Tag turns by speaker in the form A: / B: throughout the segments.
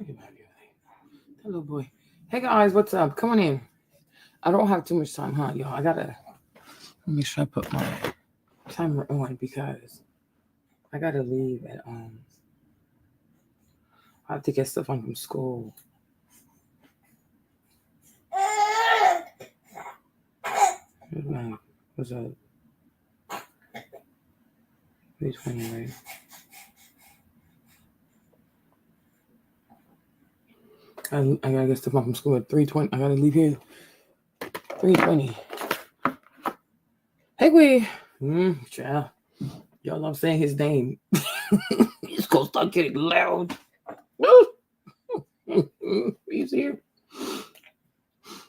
A: That little boy. Hey guys, what's up? Come on in. I don't have too much time, huh, y'all? I gotta make sure I put my timer on because I gotta leave at I have to get stuff on from school. What's up? 3:20, right? I gotta get stuff on from school at 3:20. I gotta leave here 3:20. Hey, we. Child. Y'all love saying his name. He's gonna start getting loud. He's here.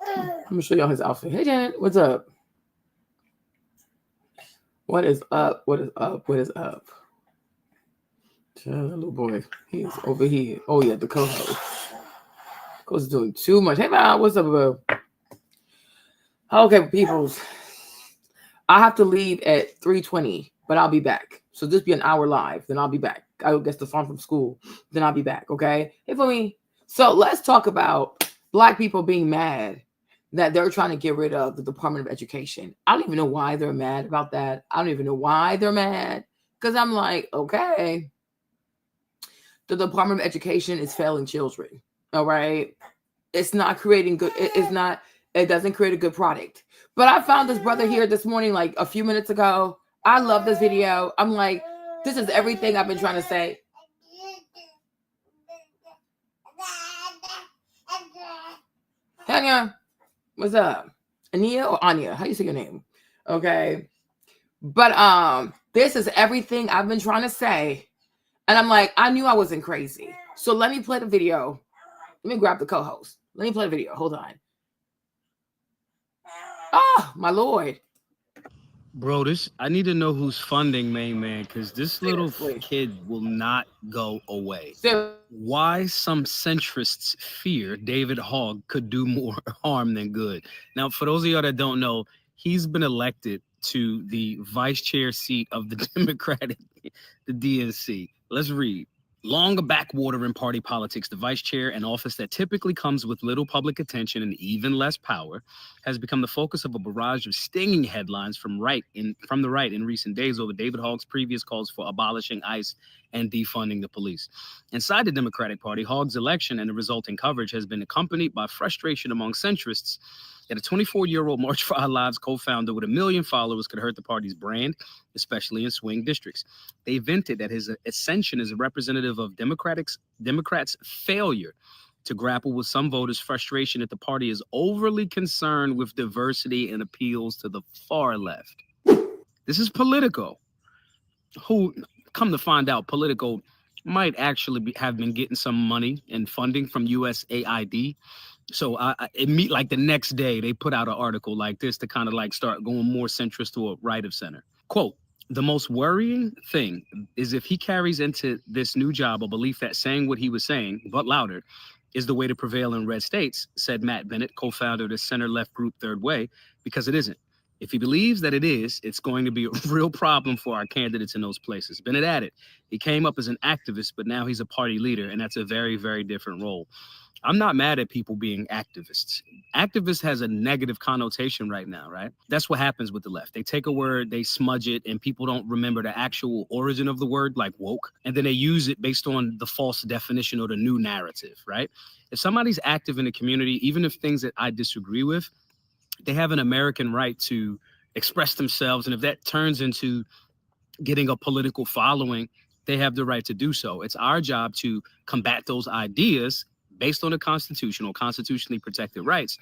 A: I'm gonna show y'all his outfit. Hey, Janet, what's up? What is up? What is up? What is up? Child, little boy, he's over here. Oh yeah, the co-host. Co-host is doing too much. Hey, man, what's up, bro? Okay, peoples. I have to leave at 3:20, but I'll be back. So this be an hour live, then I'll be back. I will get the phone from school, then I'll be back, okay? Hey, for me. So let's talk about Black people being mad that they're trying to get rid of the Department of Education. I don't even know why they're mad about that. I don't even know why they're mad. Because I'm like, okay, the Department of Education is failing children, all right? It's not creating good, it doesn't create a good product. But I found this brother here this morning, like a few minutes ago. I love this video. I'm like, this is everything I've been trying to say. Tanya, what's up? Ania or Anya? How do you say your name? Okay. But this is everything I've been trying to say. And I'm like, I knew I wasn't crazy. So let me play the video. Let me grab the co-host. Let me play the video. Hold on. Oh, my Lord.
B: Bro, I need to know who's funding Main Man, because this little kid will not go away. Why some centrists fear David Hogg could do more harm than good. Now, for those of y'all that don't know, he's been elected to the vice chair seat of the Democratic, the DNC. Let's read. Long a backwater in party politics, the vice chair, an office that typically comes with little public attention and even less power, has become the focus of a barrage of stinging headlines from the right in recent days over David Hogg's previous calls for abolishing ICE and defunding the police. Inside the Democratic Party, Hogg's election and the resulting coverage has been accompanied by frustration among centrists that a 24-year-old March for Our Lives co-founder with 1 million followers could hurt the party's brand, especially in swing districts. They vented that his ascension is a representative of Democrats' failure to grapple with some voters' frustration that the party is overly concerned with diversity and appeals to the far left. This is Politico, who, come to find out, Politico might actually have been getting some money and funding from USAID. So like the next day, they put out an article like this to kind of like start going more centrist to a right of center. Quote, the most worrying thing is if he carries into this new job a belief that saying what he was saying, but louder, is the way to prevail in red states, said Matt Bennett, co-founder of the center-left group Third Way, because it isn't. If he believes that it is, it's going to be a real problem for our candidates in those places. Bennett added, he came up as an activist, but now he's a party leader, and that's a very, very different role. I'm not mad at people being activists. Activist has a negative connotation right now, right? That's what happens with the left. They take a word, they smudge it, and people don't remember the actual origin of the word, like woke, and then they use it based on the false definition or the new narrative, right? If somebody's active in the community, even if things that I disagree with, they have an American right to express themselves, and if that turns into getting a political following, they have the right to do so. It's our job to combat those ideas based on the constitutionally protected rights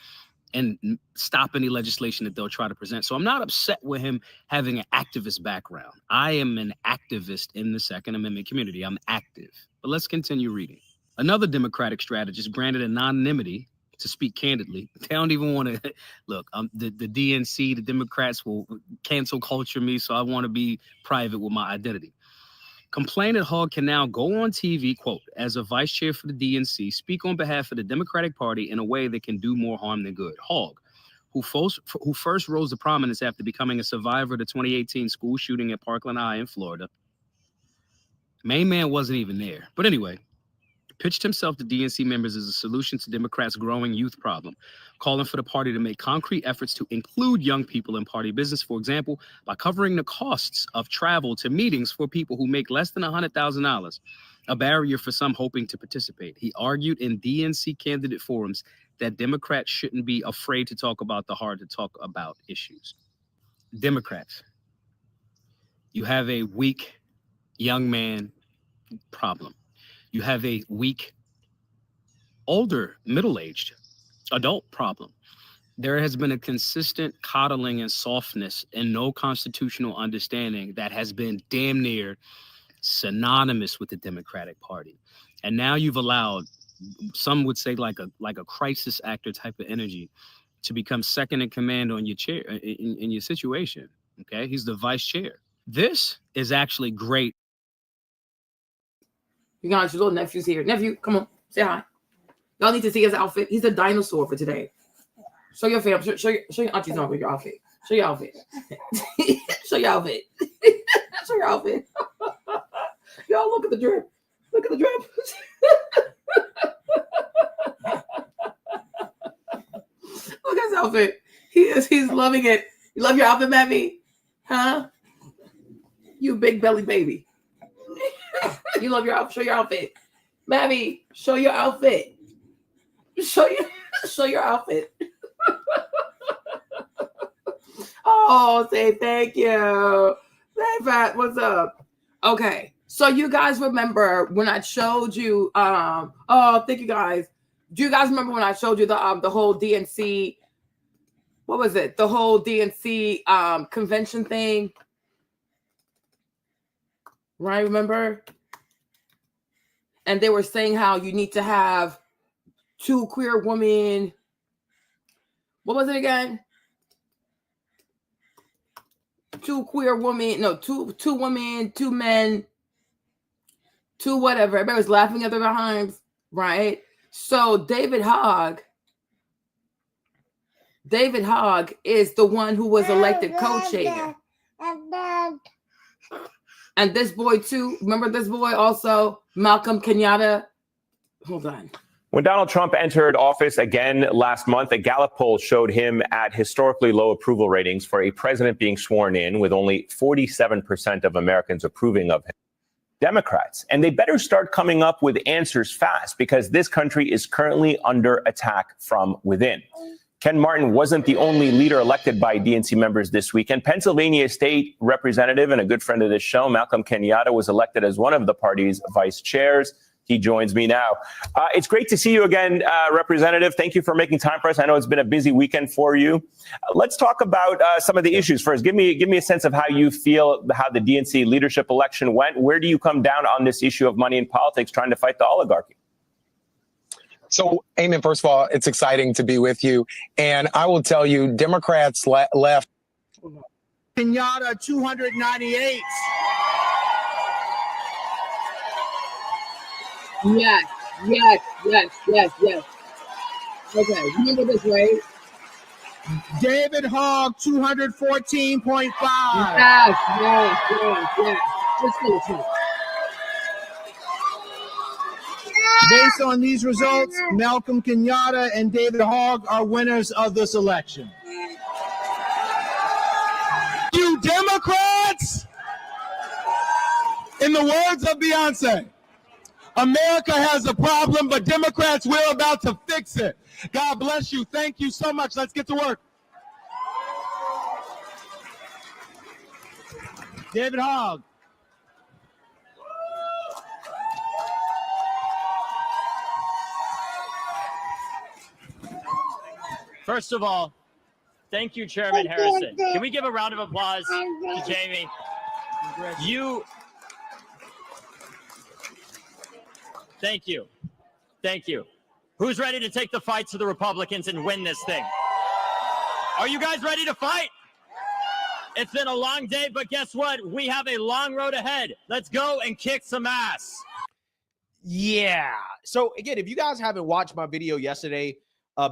B: and stop any legislation that they'll try to present. So I'm not upset with him having an activist background. I am an activist in the Second Amendment community. I'm active. But let's continue reading. Another Democratic strategist granted anonymity to speak candidly. They don't even want to look. The DNC, the Democrats will cancel culture me, so I want to be private with my identity. Complained that Hogg can now go on TV, quote, as a vice chair for the DNC, speak on behalf of the Democratic Party in a way that can do more harm than good. Hogg, who first rose to prominence after becoming a survivor of the 2018 school shooting at Parkland High in Florida. Main Man wasn't even there. But anyway, pitched himself to DNC members as a solution to Democrats' growing youth problem, calling for the party to make concrete efforts to include young people in party business, for example, by covering the costs of travel to meetings for people who make less than $100,000, a barrier for some hoping to participate. He argued in DNC candidate forums that Democrats shouldn't be afraid to talk about the hard to talk about issues. Democrats, you have a weak young man problem. You have a weak, older, middle-aged adult problem. There has been a consistent coddling and softness and no constitutional understanding that has been damn near synonymous with the Democratic Party. And now you've allowed, some would say like a crisis actor type of energy, to become second in command on your chair in your situation. Okay, he's the vice chair. This is actually great.
A: You got your little nephew's here. Nephew, come on, say hi. Y'all need to see his outfit. He's a dinosaur for today. Show your fam. Show your aunties on with your outfit. Show your outfit. Show your outfit. Show your outfit. Y'all look at the drip. Look at the drip. Look at his outfit. He's loving it. You love your outfit, Mammy? Huh? You big belly baby. You love your outfit. Show your outfit. Mammy, show your outfit. Show your outfit. Oh, say thank you. Hey, Fat, what's up? Okay, so you guys remember when I showed you? Oh, thank you guys. Do you guys remember when I showed you the whole DNC? What was it? The whole DNC convention thing, right? Remember? And they were saying how you need to have 2 queer women. What was it again? 2 queer women. No, two women, 2 men, 2 whatever. Everybody was laughing at their behinds, right? So David Hogg is the one who was elected co-chair. And this boy too, remember this boy also, Malcolm Kenyatta? Hold on.
C: When Donald Trump entered office again last month, a Gallup poll showed him at historically low approval ratings for a president being sworn in, with only 47% of Americans approving of him. Democrats, and they better start coming up with answers fast, because this country is currently under attack from within. Ken Martin wasn't the only leader elected by DNC members this weekend. Pennsylvania State Representative and a good friend of this show, Malcolm Kenyatta, was elected as one of the party's vice chairs. He joins me now. It's great to see you again, Representative. Thank you for making time for us. I know it's been a busy weekend for you. Let's talk about some of the issues first. Give me a sense of how you feel, how the DNC leadership election went. Where do you come down on this issue of money in politics, trying to fight the oligarchy?
D: So, Eamon, first of all, it's exciting to be with you. And I will tell you, Democrats left.
E: Kenyatta, 298.
A: Yes. Okay, remember this, right?
E: David Hogg, 214.5.
A: Yes. Let's finish it.
E: Based on these results, Malcolm Kenyatta and David Hogg are winners of this election. You Democrats! In the words of Beyonce, America has a problem, but Democrats, we're about to fix it. God bless you. Thank you so much. Let's get to work. David Hogg.
F: First of all, thank you, Chairman Harrison. Can we give a round of applause to Jamie? Thank you. Who's ready to take the fight to the Republicans and win this thing? Are you guys ready to fight? It's been a long day, but guess what? We have a long road ahead. Let's go and kick some ass.
G: Yeah. So again, if you guys haven't watched my video yesterday,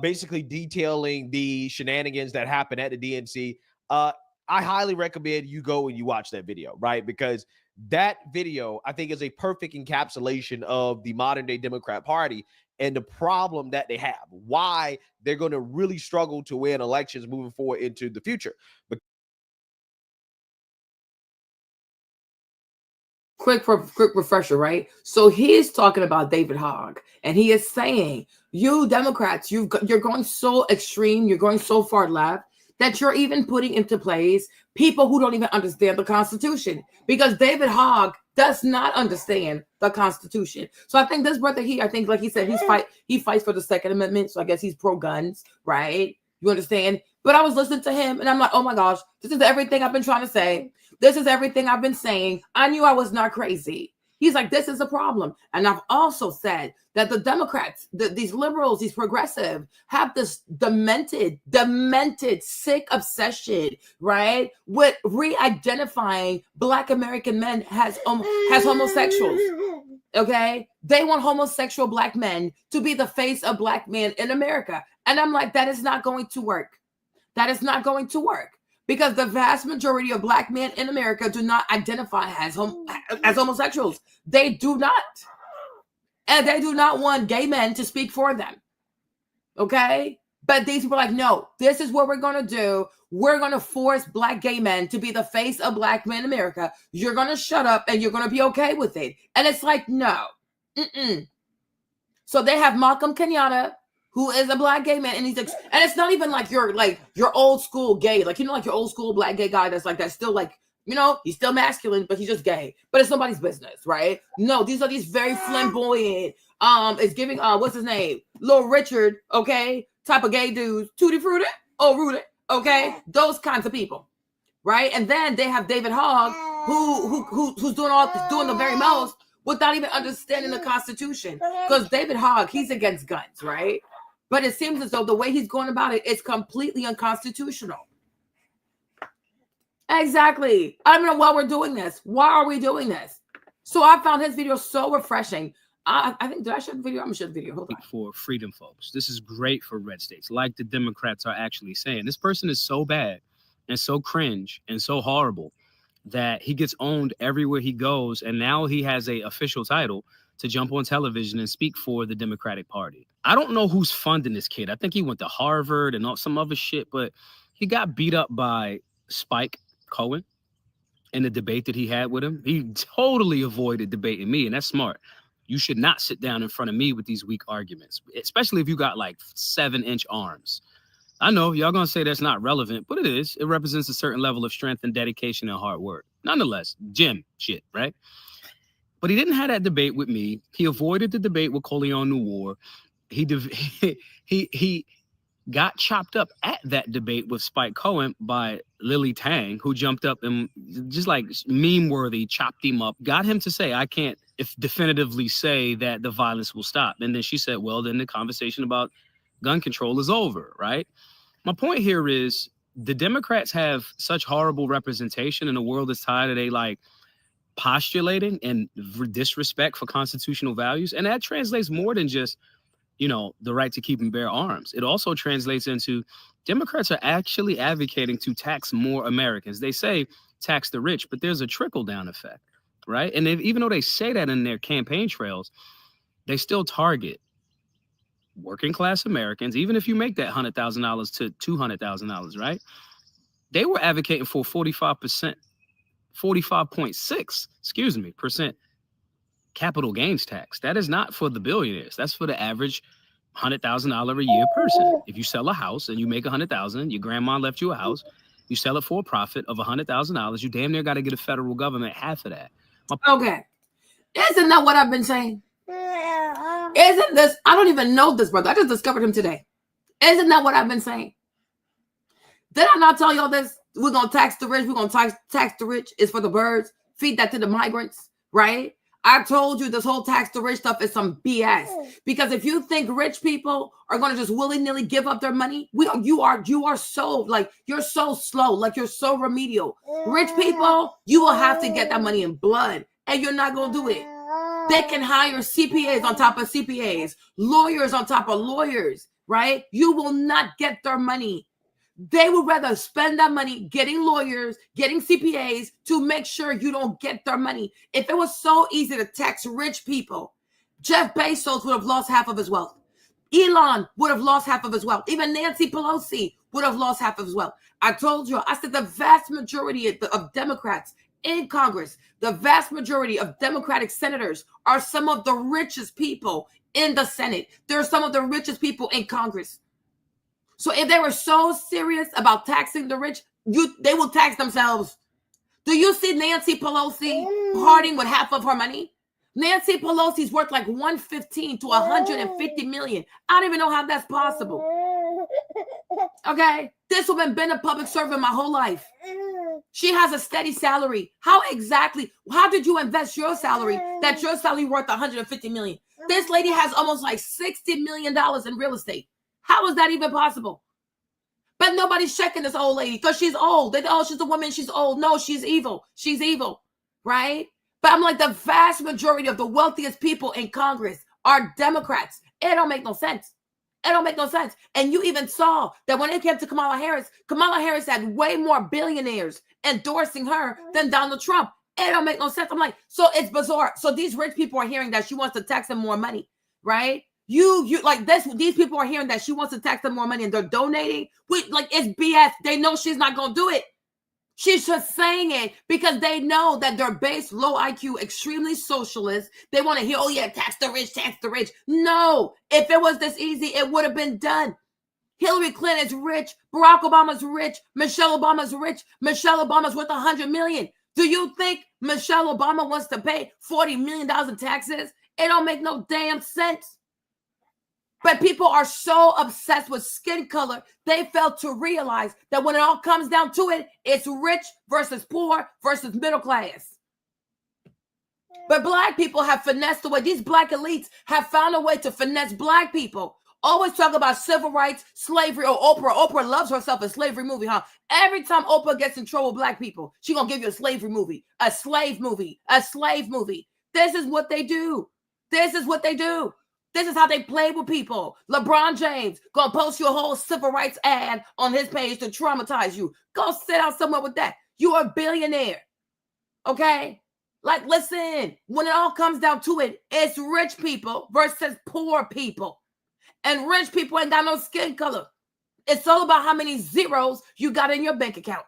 G: basically detailing the shenanigans that happened at the DNC, I highly recommend you go and you watch that video, right? Because That video, I think, is a perfect encapsulation of the modern day Democrat Party and the problem that they have, why they're going to really struggle to win elections moving forward into the future. But
A: quick refresher, right? So he is talking about David Hogg, and he is saying, you Democrats, you're going so extreme, you're going so far left that you're even putting into place people who don't even understand the Constitution, because David Hogg does not understand the Constitution. So I think this brother here, I think, like he said, he fights for the Second Amendment. So I guess he's pro guns, right? You understand? But I was listening to him and I'm like, oh my gosh, this is everything I've been trying to say. This is everything I've been saying. I knew I was not crazy. He's like, this is a problem. And I've also said that the Democrats, these liberals, these progressive, have this demented, sick obsession, right, with re-identifying Black American men as homosexuals. Okay? They want homosexual Black men to be the face of Black men in America. And I'm like, that is not going to work. That is not going to work. Because the vast majority of Black men in America do not identify as homosexuals. They do not. And they do not want gay men to speak for them. Okay? But these people are like, no, this is what we're going to do. We're going to force Black gay men to be the face of Black men in America. You're going to shut up and you're going to be okay with it. And it's like, no. So they have Malcolm Kenyatta, who is a Black gay man, and and it's not even like your old school gay, like, you know, like your old school Black gay guy that's still like, you know, he's still masculine, but he's just gay. But it's nobody's business, right? No, these are these very flamboyant, it's giving what's his name? Little Richard, okay, type of gay dudes, Tutti Frutti, oh Rudy, okay, those kinds of people, right? And then they have David Hogg, who's doing the very most without even understanding the Constitution, because David Hogg, he's against guns, right? But it seems as though the way he's going about it is completely unconstitutional. Exactly. I don't know why we're doing this. Why are we doing this? So I found his video so refreshing. I think, did I share the video? I'm going to share the video. Hold on.
B: For freedom, folks. This is great for red states, like the Democrats are actually saying. This person is so bad and so cringe and so horrible that he gets owned everywhere he goes. And now he has an official title to jump on television and speak for the Democratic Party. I don't know who's funding this kid. I think he went to Harvard and some other shit, but he got beat up by Spike Cohen in the debate that he had with him. He totally avoided debating me, and that's smart. You should not sit down in front of me with these weak arguments, especially if you got like 7-inch arms. I know y'all gonna say that's not relevant, but it is. It represents a certain level of strength and dedication and hard work. Nonetheless, gym shit, right? But he didn't have that debate with me. He avoided the debate with Coleon Noor. He got chopped up at that debate with Spike Cohen by Lily Tang, who jumped up and just like meme-worthy chopped him up, got him to say, I can't definitively say that the violence will stop. And then she said, well, then the conversation about gun control is over, right? My point here is the Democrats have such horrible representation in a world that's tired of they like postulating and disrespect for constitutional values. And that translates more than just, you know, the right to keep and bear arms. It also translates into Democrats are actually advocating to tax more Americans. They say tax the rich, but there's a trickle-down effect, right? And even though they say that in their campaign trails, they still target working class Americans, even if you make that $100,000 to $200,000, right? They were advocating for 45.6% capital gains tax. That is not for the billionaires. That's for the average $100,000 a year person. If you sell a house and you make $100,000, your grandma left you a house, you sell it for a profit of $100,000, you damn near got to get a federal government half of that.
A: Okay. Isn't that what I've been saying? Isn't this, I don't even know this brother. I just discovered him today. Isn't that what I've been saying? Did I not tell y'all this? We're going to tax the rich. We're going to tax the rich. It's for the birds. Feed that to the migrants, right? I told you this whole tax the rich stuff is some BS. Because if you think rich people are going to just willy-nilly give up their money, you are so, like, you're so slow. Like, you're so remedial. Rich people, you will have to get that money in blood. And you're not going to do it. They can hire CPAs on top of CPAs, lawyers on top of lawyers, right? You will not get their money. They would rather spend that money getting lawyers, getting CPAs to make sure you don't get their money. If it was so easy to tax rich people, Jeff Bezos would have lost half of his wealth. Elon would have lost half of his wealth. Even Nancy Pelosi would have lost half of his wealth. I told you, I said the vast majority of Democrats in Congress, the vast majority of Democratic senators are some of the richest people in the Senate. They're some of the richest people in Congress. So if they were so serious about taxing the rich, they will tax themselves. Do you see Nancy Pelosi parting with half of her money? Nancy Pelosi's worth like 115 to 150 million. I don't even know how that's possible. Okay? This woman been a public servant my whole life. She has a steady salary. How did you invest your salary that your salary worth 150 million? This lady has almost like $60 million in real estate. How is that even possible? But nobody's checking this old lady because she's old. They know, she's a woman, she's old. No, she's evil. She's evil, right? But I'm like, the vast majority of the wealthiest people in Congress are Democrats. It don't make no sense. It don't make no sense. And you even saw that when it came to Kamala Harris had way more billionaires endorsing her than Donald Trump. It don't make no sense. I'm like, so it's bizarre. So these rich people are hearing that she wants to tax them more money, right? You like this. These people are hearing that she wants to tax them more money and they're donating. It's BS. They know she's not going to do it. She's just saying it because they know that they're based low IQ, extremely socialist. They want to hear, oh yeah, tax the rich, tax the rich. No, if it was this easy, it would have been done. Hillary Clinton's rich. Barack Obama's rich. Michelle Obama's rich. Michelle Obama's worth 100 million. Do you think Michelle Obama wants to pay $40 million in taxes? It don't make no damn sense. But people are so obsessed with skin color, they fail to realize that when it all comes down to it, it's rich versus poor versus middle class. But black people have finessed the way. These black elites have found a way to finesse black people. Always talk about civil rights, slavery, or Oprah. Oprah loves herself a slavery movie, huh? Every time Oprah gets in trouble with black people, she's going to give you a slavery movie, a slave movie, a slave movie. This is what they do. This is what they do. This is how they play with people. LeBron James gonna post you a whole civil rights ad on his page to traumatize you. Go sit down somewhere with that. You are a billionaire. Okay? Like, listen, when it all comes down to it, it's rich people versus poor people. And rich people ain't got no skin color. It's all about how many zeros you got in your bank account.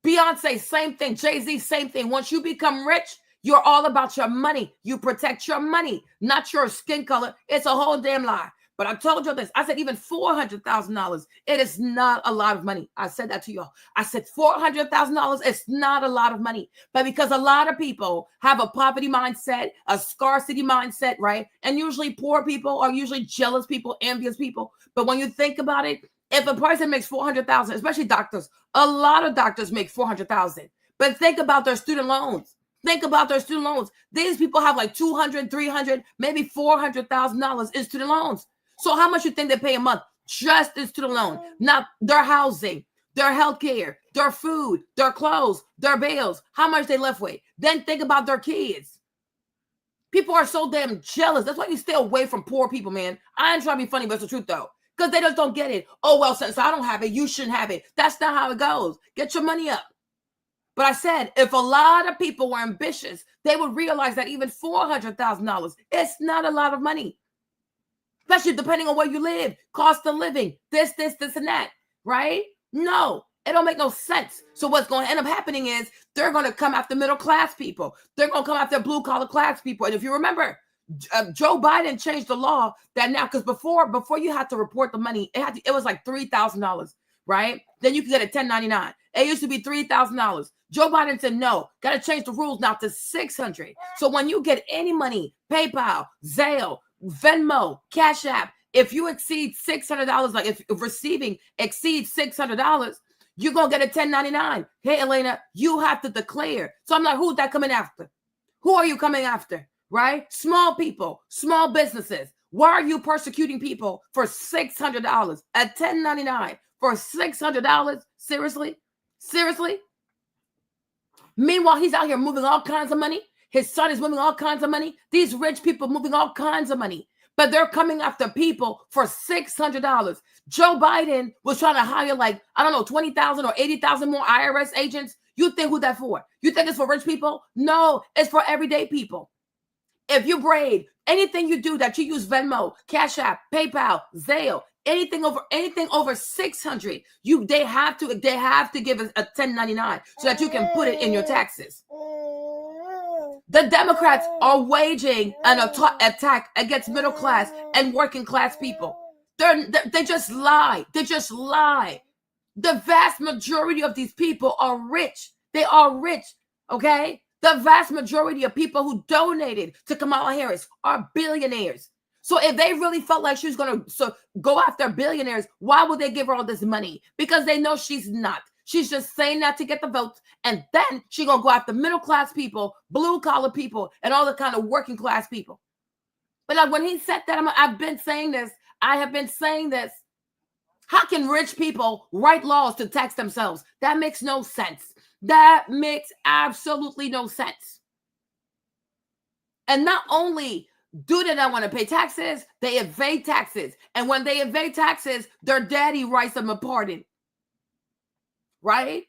A: Beyonce, same thing. Jay-Z, same thing. Once you become rich, you're all about your money. You protect your money, not your skin color. It's a whole damn lie. But I told you this. I said even $400,000. It is not a lot of money. I said that to y'all. I said $400,000. It's not a lot of money. But because a lot of people have a poverty mindset, a scarcity mindset, right? And usually poor people are usually jealous people, envious people. But when you think about it, if a person makes $400,000, especially doctors, a lot of doctors make $400,000. But think about their student loans. Think about their student loans. These people have like $200,000, $300,000, maybe $400,000 in student loans. So how much you think they pay a month just in student loan? Not their housing, their healthcare, their food, their clothes, their bills. How much they left with? Then think about their kids. People are so damn jealous. That's why you stay away from poor people, man. I ain't trying to be funny, but it's the truth though. Because they just don't get it. Oh, well, since I don't have it, you shouldn't have it. That's not how it goes. Get your money up. But I said, if a lot of people were ambitious, they would realize that even $400,000, it's not a lot of money. Especially depending on where you live, cost of living, this, and that, right? No, it don't make no sense. So what's going to end up happening is they're going to come after middle class people. They're going to come after blue collar class people. And if you remember, Joe Biden changed the law that now, because before you had to report the money, it was like $3,000, right? Then you could get a 1099. It used to be $3,000. Joe Biden said, no, got to change the rules now to $600. So when you get any money, PayPal, Zelle, Venmo, Cash App, if you exceed $600, like if receiving exceeds $600, you're going to get a 1099. Hey, Elena, you have to declare. So I'm like, who's that coming after? Who are you coming after, right? Small people, small businesses. Why are you persecuting people for $600? A 1099 for $600? Seriously? Seriously? Meanwhile, he's out here moving all kinds of money. His son is moving all kinds of money. These rich people moving all kinds of money. but they're coming after people for $600. Joe Biden was trying to hire like, I don't know, 20,000 or 80,000 more IRS agents. You think who that for? You think it's for rich people? No, it's for everyday people. If you braid, anything you do that you use Venmo, Cash App, PayPal, Zelle, anything over 600, they have to give us a 1099 so that you can put it in your taxes. The Democrats are waging an attack against middle class and working class people. They just lie. They just lie. The vast majority of these people are rich. They are rich, okay? The vast majority of people who donated to Kamala Harris are billionaires. So if they really felt like she was going to go after billionaires, why would they give her all this money? Because they know she's not. She's just saying that to get the votes. And then she's going to go after middle class people, blue collar people, and all the kind of working class people. But like when he said that, I've been saying this. I have been saying this. How can rich people write laws to tax themselves? That makes no sense. That makes absolutely no sense. And not only do they not want to pay taxes, they evade taxes. And when they evade taxes, their daddy writes them a pardon. Right?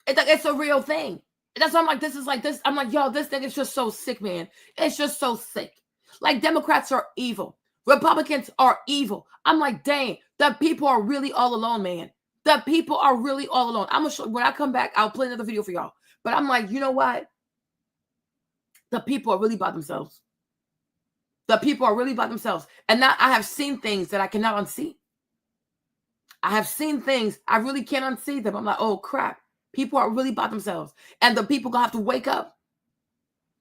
A: It's a real thing. That's why I'm like, this is like this. I'm like, yo, this thing is just so sick, man. It's just so sick. Like Democrats are evil. Republicans are evil. I'm like, dang, the people are really all alone, man. The people are really all alone. I'm gonna show, when I come back, I'll play another video for y'all. But I'm like, you know what? The people are really by themselves. The people are really by themselves. And now I have seen things that I cannot unsee. I have seen things, I really can't unsee them. I'm like, oh crap. People are really by themselves. And the people gonna have to wake up.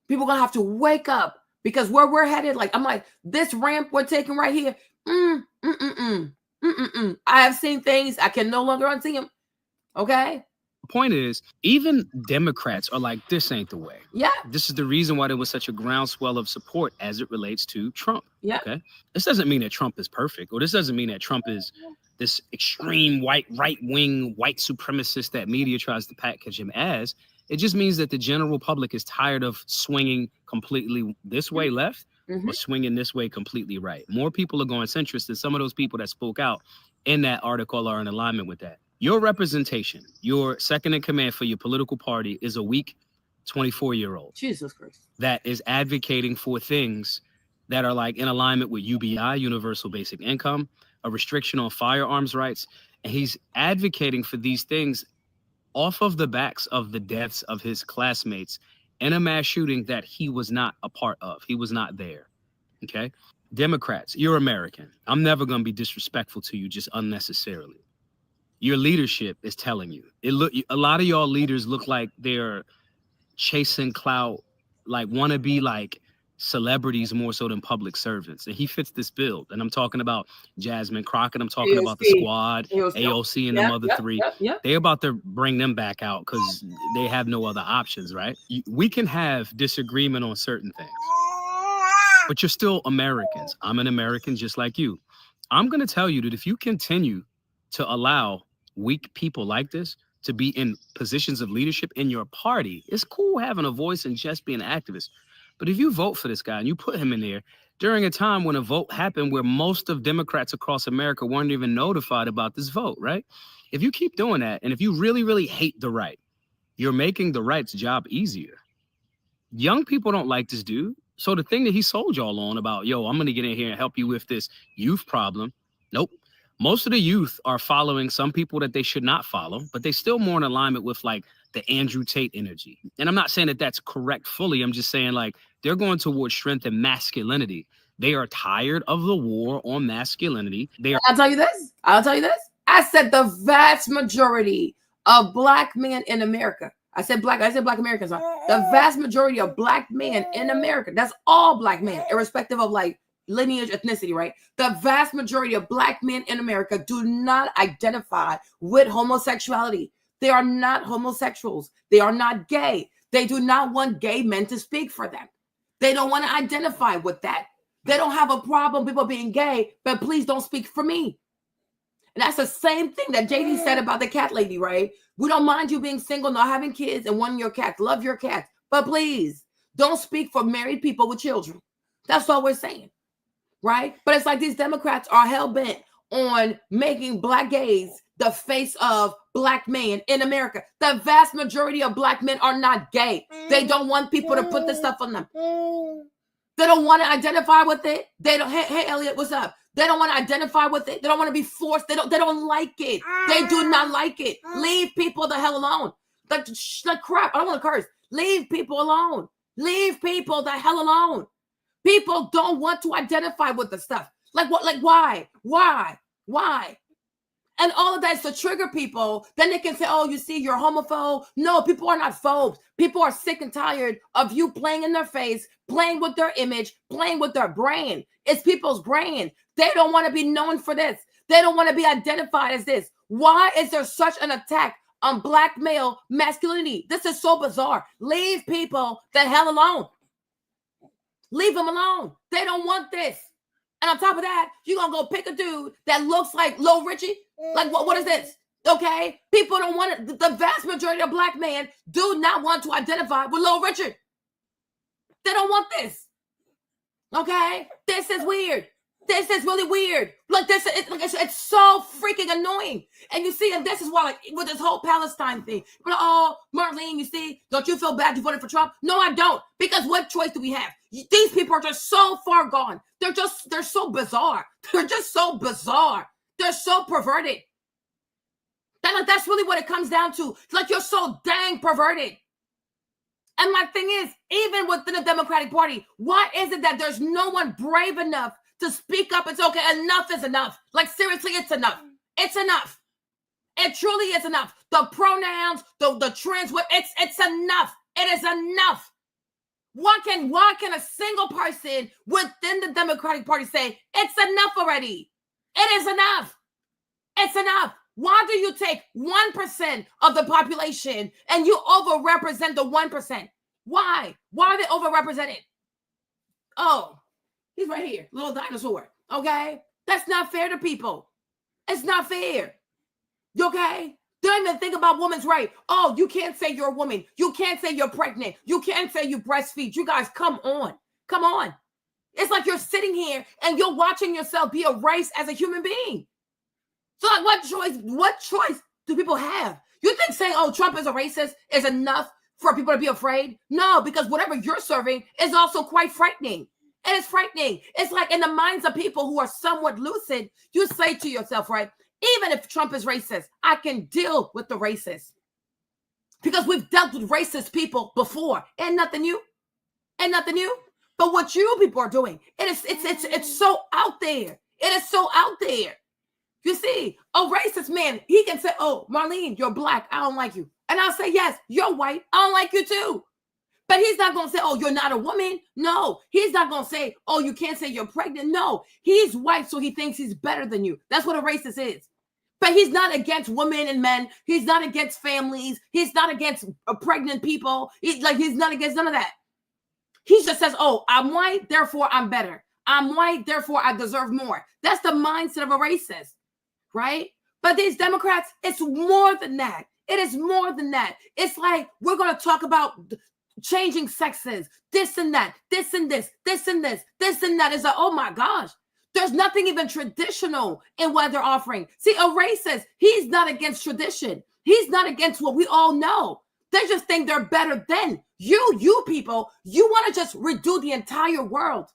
A: People gonna have to wake up. Because where we're headed, like, I'm like, this ramp we're taking right here, I have seen things, I can no longer unsee them. Okay?
B: Point is, even Democrats are like, this ain't the way.
A: Yeah.
B: This is the reason why there was such a groundswell of support as it relates to Trump.
A: Yeah.
B: Okay. This doesn't mean that Trump is perfect, or this doesn't mean that Trump is this extreme right-wing white supremacist that media tries to package him as. It just means that the general public is tired of swinging completely this way left or swinging this way completely right. More people are going centrist, and some of those people that spoke out in that article are in alignment with that. Your representation, your second in command for your political party is a weak 24-year-old.
A: Jesus Christ.
B: That is advocating for things that are like in alignment with UBI, universal basic income, a restriction on firearms rights. And he's advocating for these things off of the backs of the deaths of his classmates in a mass shooting that he was not a part of. He was not there. Okay. Democrats, you're American. I'm never going to be disrespectful to you just unnecessarily. Your leadership is telling you. A lot of y'all leaders look like they're chasing clout, like want to be like celebrities more so than public servants. And he fits this build. And I'm talking about Jasmine Crockett. I'm talking about the squad, AOC and them other three. They're about to bring them back out because they have no other options, right? We can have disagreement on certain things, but you're still Americans. I'm an American just like you. I'm going to tell you that if you continue to allow weak people like this to be in positions of leadership in your party, it's cool having a voice and just being an activist. But if you vote for this guy and you put him in there during a time when a vote happened where most of Democrats across America weren't even notified about this vote, right? If you keep doing that, and if you really, really hate the right, you're making the right's job easier. Young people don't like this dude. So the thing that he sold y'all on about, yo, I'm going to get in here and help you with this youth problem. Nope. Most of the youth are following some people that they should not follow, but they still more in alignment with like the Andrew Tate energy. And I'm not saying that that's correct fully. I'm just saying like they're going towards strength and masculinity. They are tired of the war on masculinity.
A: I'll tell you this. I said the vast majority of black men in America. I said black Americans. The vast majority of black men in America. That's all black men, irrespective of like lineage, ethnicity, right? The vast majority of black men in America do not identify with homosexuality. They are not homosexuals. They are not gay. They do not want gay men to speak for them. They don't want to identify with that. They don't have a problem people being gay, but please don't speak for me. And that's the same thing that JD said about the cat lady, right? We don't mind you being single, not having kids, and wanting your cats. Love your cats. But please, don't speak for married people with children. That's all we're saying. right? But it's like these Democrats are hell-bent on making Black gays the face of Black men in America. The vast majority of Black men are not gay. They don't want people to put this stuff on them. They don't want to identify with it. They don't. Hey, Elliot, what's up? They don't want to identify with it. They don't want to be forced. They don't like it. They do not like it. Leave people the hell alone. Like crap. I don't want to curse. Leave people alone. Leave people the hell alone. People don't want to identify with the stuff. Like what? Like why? Why? And all of that is to trigger people. Then they can say, oh, you see, you're homophobe. No, people are not phobes. People are sick and tired of you playing in their face, playing with their image, playing with their brain. It's people's brain. They don't want to be known for this. They don't want to be identified as this. Why is there such an attack on Black male masculinity? This is so bizarre. Leave people the hell alone. Leave them alone. They don't want this. And on top of that, you're going to go pick a dude that looks like Lil Richie? Like, what is this? Okay? People don't want it. The vast majority of Black men do not want to identify with Lil Richard. They don't want this. Okay? This is weird. This is really weird. Like, it's so freaking annoying. And you see, and this is why, like, with this whole Palestine thing, oh, Marlene, you see, don't you feel bad you voted for Trump? No, I don't. Because what choice do we have? These people are just so far gone. They're so bizarre. They're just so bizarre. They're so perverted. That's really what it comes down to. It's like you're so dang perverted. And my thing is, even within the Democratic Party, why is it that there's no one brave enough to speak up and say, okay, enough is enough. Like, seriously, it's enough. It's enough. It truly is enough. The pronouns, the trans, it's enough. It is enough. Why can a single person within the Democratic Party say, it's enough already? It is enough. It's enough. Why do you take 1% of the population and you overrepresent the 1%? Why? Why are they overrepresented? Oh, he's right here, little dinosaur. Okay? That's not fair to people. It's not fair. You okay? They don't even think about women's rights. Oh, you can't say you're a woman. You can't say you're pregnant. You can't say you breastfeed. You guys, come on. Come on. It's like you're sitting here and you're watching yourself be erased as a human being. So like, what choice do people have? You think saying, oh, Trump is a racist is enough for people to be afraid? No, because whatever you're serving is also quite frightening. It is frightening. It's like in the minds of people who are somewhat lucid, you say to yourself, right, even if Trump is racist, I can deal with the racist. Because we've dealt with racist people before. Ain't nothing new. Ain't nothing new. But what you people are doing, it's so out there. It is so out there. You see, a racist man, he can say, oh, Marlene, you're Black. I don't like you. And I'll say, yes, you're white. I don't like you too. But he's not going to say, oh, you're not a woman. No, he's not going to say, oh, you can't say you're pregnant. No, he's white, so he thinks he's better than you. That's what a racist is. But he's not against women and men. He's not against families. He's not against pregnant people. He's not against none of that. He just says, oh, I'm white, therefore I'm better. I'm white, therefore I deserve more. That's the mindset of a racist, right? But these Democrats, it's more than that. It is more than that. It's like we're going to talk about changing sexes, this and that, this and this, this and this, this and that. It's like, oh my gosh, there's nothing even traditional in what they're offering. See, a racist, he's not against tradition. He's not against what we all know. They just think they're better than you people. You want to just redo the entire world.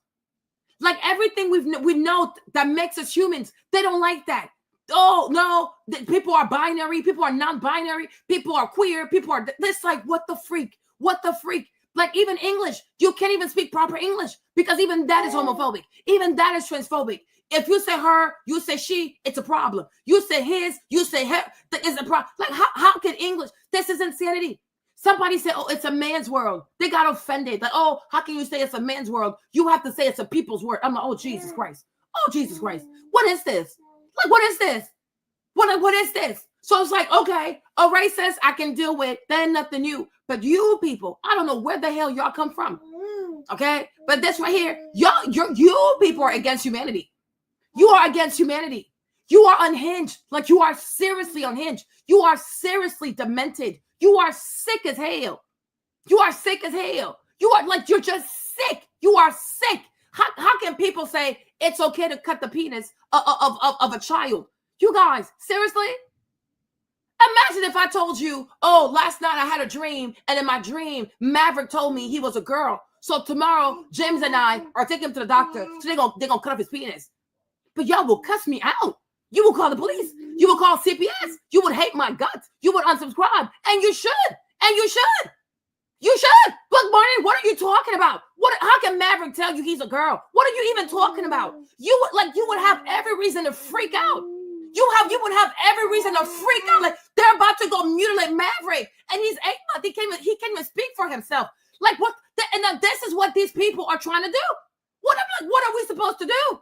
A: Like everything we know that makes us humans, they don't like that. Oh, no, people are binary. People are non-binary. People are queer. People are this. Like, what the freak? What the freak? Like, even English, you can't even speak proper English because even that is homophobic. Even that is transphobic. If you say her, you say she, it's a problem. You say his, you say her, it's a problem. Like, how can English? This is insanity. Somebody said, oh, it's a man's world. They got offended. Like, oh, how can you say it's a man's world? You have to say it's a people's word. I'm like, oh, Jesus Christ. Oh, Jesus Christ. What is this? Like, what is this? What is this? So it's like, okay, a racist I can deal with. Then nothing new. But you people, I don't know where the hell y'all come from. Okay? But this right here, you people are against humanity. You are against humanity. You are unhinged. Like, you are seriously unhinged. You are seriously demented. You are sick as hell. You are sick as hell. You are like, you're just sick. You are sick. How can people say it's okay to cut the penis of a child? You guys, seriously? Imagine if I told you, oh, last night I had a dream, and in my dream, Maverick told me he was a girl. So tomorrow, James and I are taking him to the doctor, so they're gonna cut off his penis. But y'all will cuss me out. You will call the police. You will call CPS. You would hate my guts. You would unsubscribe. And you should. And you should. You should. Look, Martin, what are you talking about? How can Maverick tell you he's a girl? What are you even talking about? You would have every reason to freak out. You would have every reason to freak out. Like they're about to go mutilate Maverick, and he's 8 months. He can't even speak for himself. Like what? And this is what these people are trying to do. What are we supposed to do?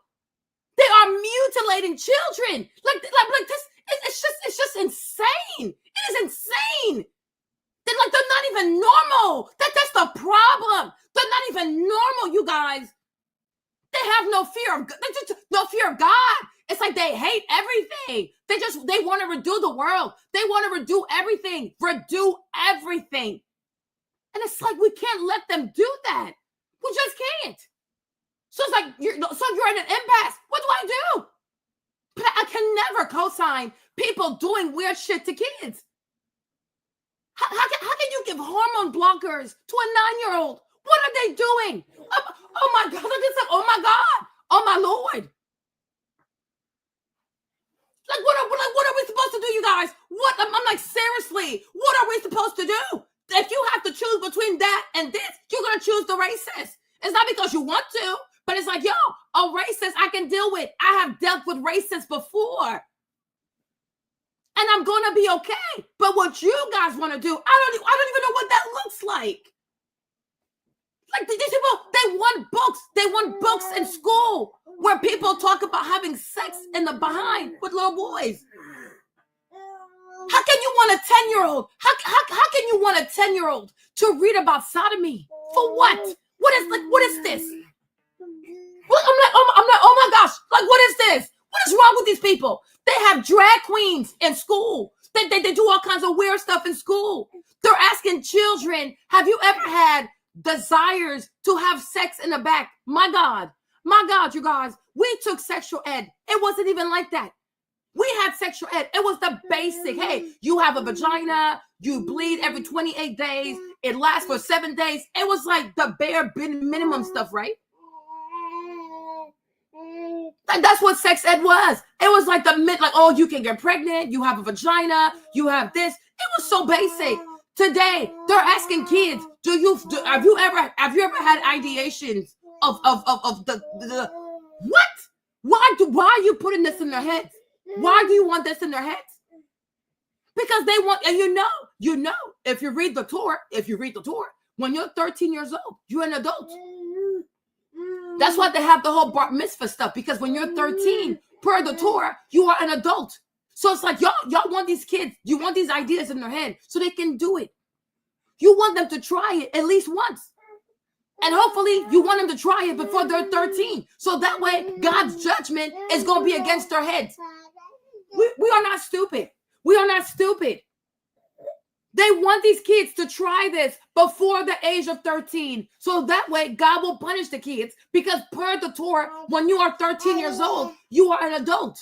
A: They are mutilating children. Like this. It's just insane. It is insane. They're not even normal. That's the problem. They're not even normal, you guys. They have no fear of no fear of God. It's like they hate everything. They want to redo the world. They want to redo everything. Redo everything. And it's like we can't let them do that. We just can't. So it's like you're in an impasse. What do I do? But I can never co-sign people doing weird shit to kids. How can you give hormone blockers to a 9-year-old? What are they doing? Oh my God! Look at this! Oh my God! Oh my Lord! Like what are we supposed to do, you guys? What? I'm like, seriously, what are we supposed to do? If you have to choose between that and this, you're gonna choose the racist. It's not because you want to, but it's like, yo, a racist I can deal with. I have dealt with racists before. And I'm gonna be okay. But what you guys want to do, I don't even know what that looks like. Like these people, they want books. They want books in school where people talk about having sex in the behind with little boys. How can you want a 10-year-old? How can you want a 10-year-old to read about sodomy? For what? What is this? I'm like, oh my gosh, like what is this? What is wrong with these people? They have drag queens in school. They do all kinds of weird stuff in school. They're asking children, have you ever had desires to have sex in the back? My God, you guys, we took sexual ed. It wasn't even like that. We had sexual ed. It was the basic. Hey, you have a vagina, you bleed every 28 days, it lasts for 7 days. It was like the bare minimum stuff, right? That's what sex ed was. It was like oh, you can get pregnant, you have a vagina, you have this. It was so basic. Today, they're asking kids, have you ever had ideations of the what? Why are you putting this in their heads? Why do you want this in their heads? Because they want, and you know, if you read the Torah, when you're 13 years old, you're an adult. That's why they have the whole bar mitzvah stuff, because when you're 13, per the Torah, you are an adult. So it's like, y'all want these kids, you want these ideas in their head so they can do it. You want them to try it at least once. And hopefully you want them to try it before they're 13. So that way God's judgment is going to be against their heads. We are not stupid. We are not stupid. They want these kids to try this before the age of 13. So that way God will punish the kids, because per the Torah, when you are 13 years old, you are an adult.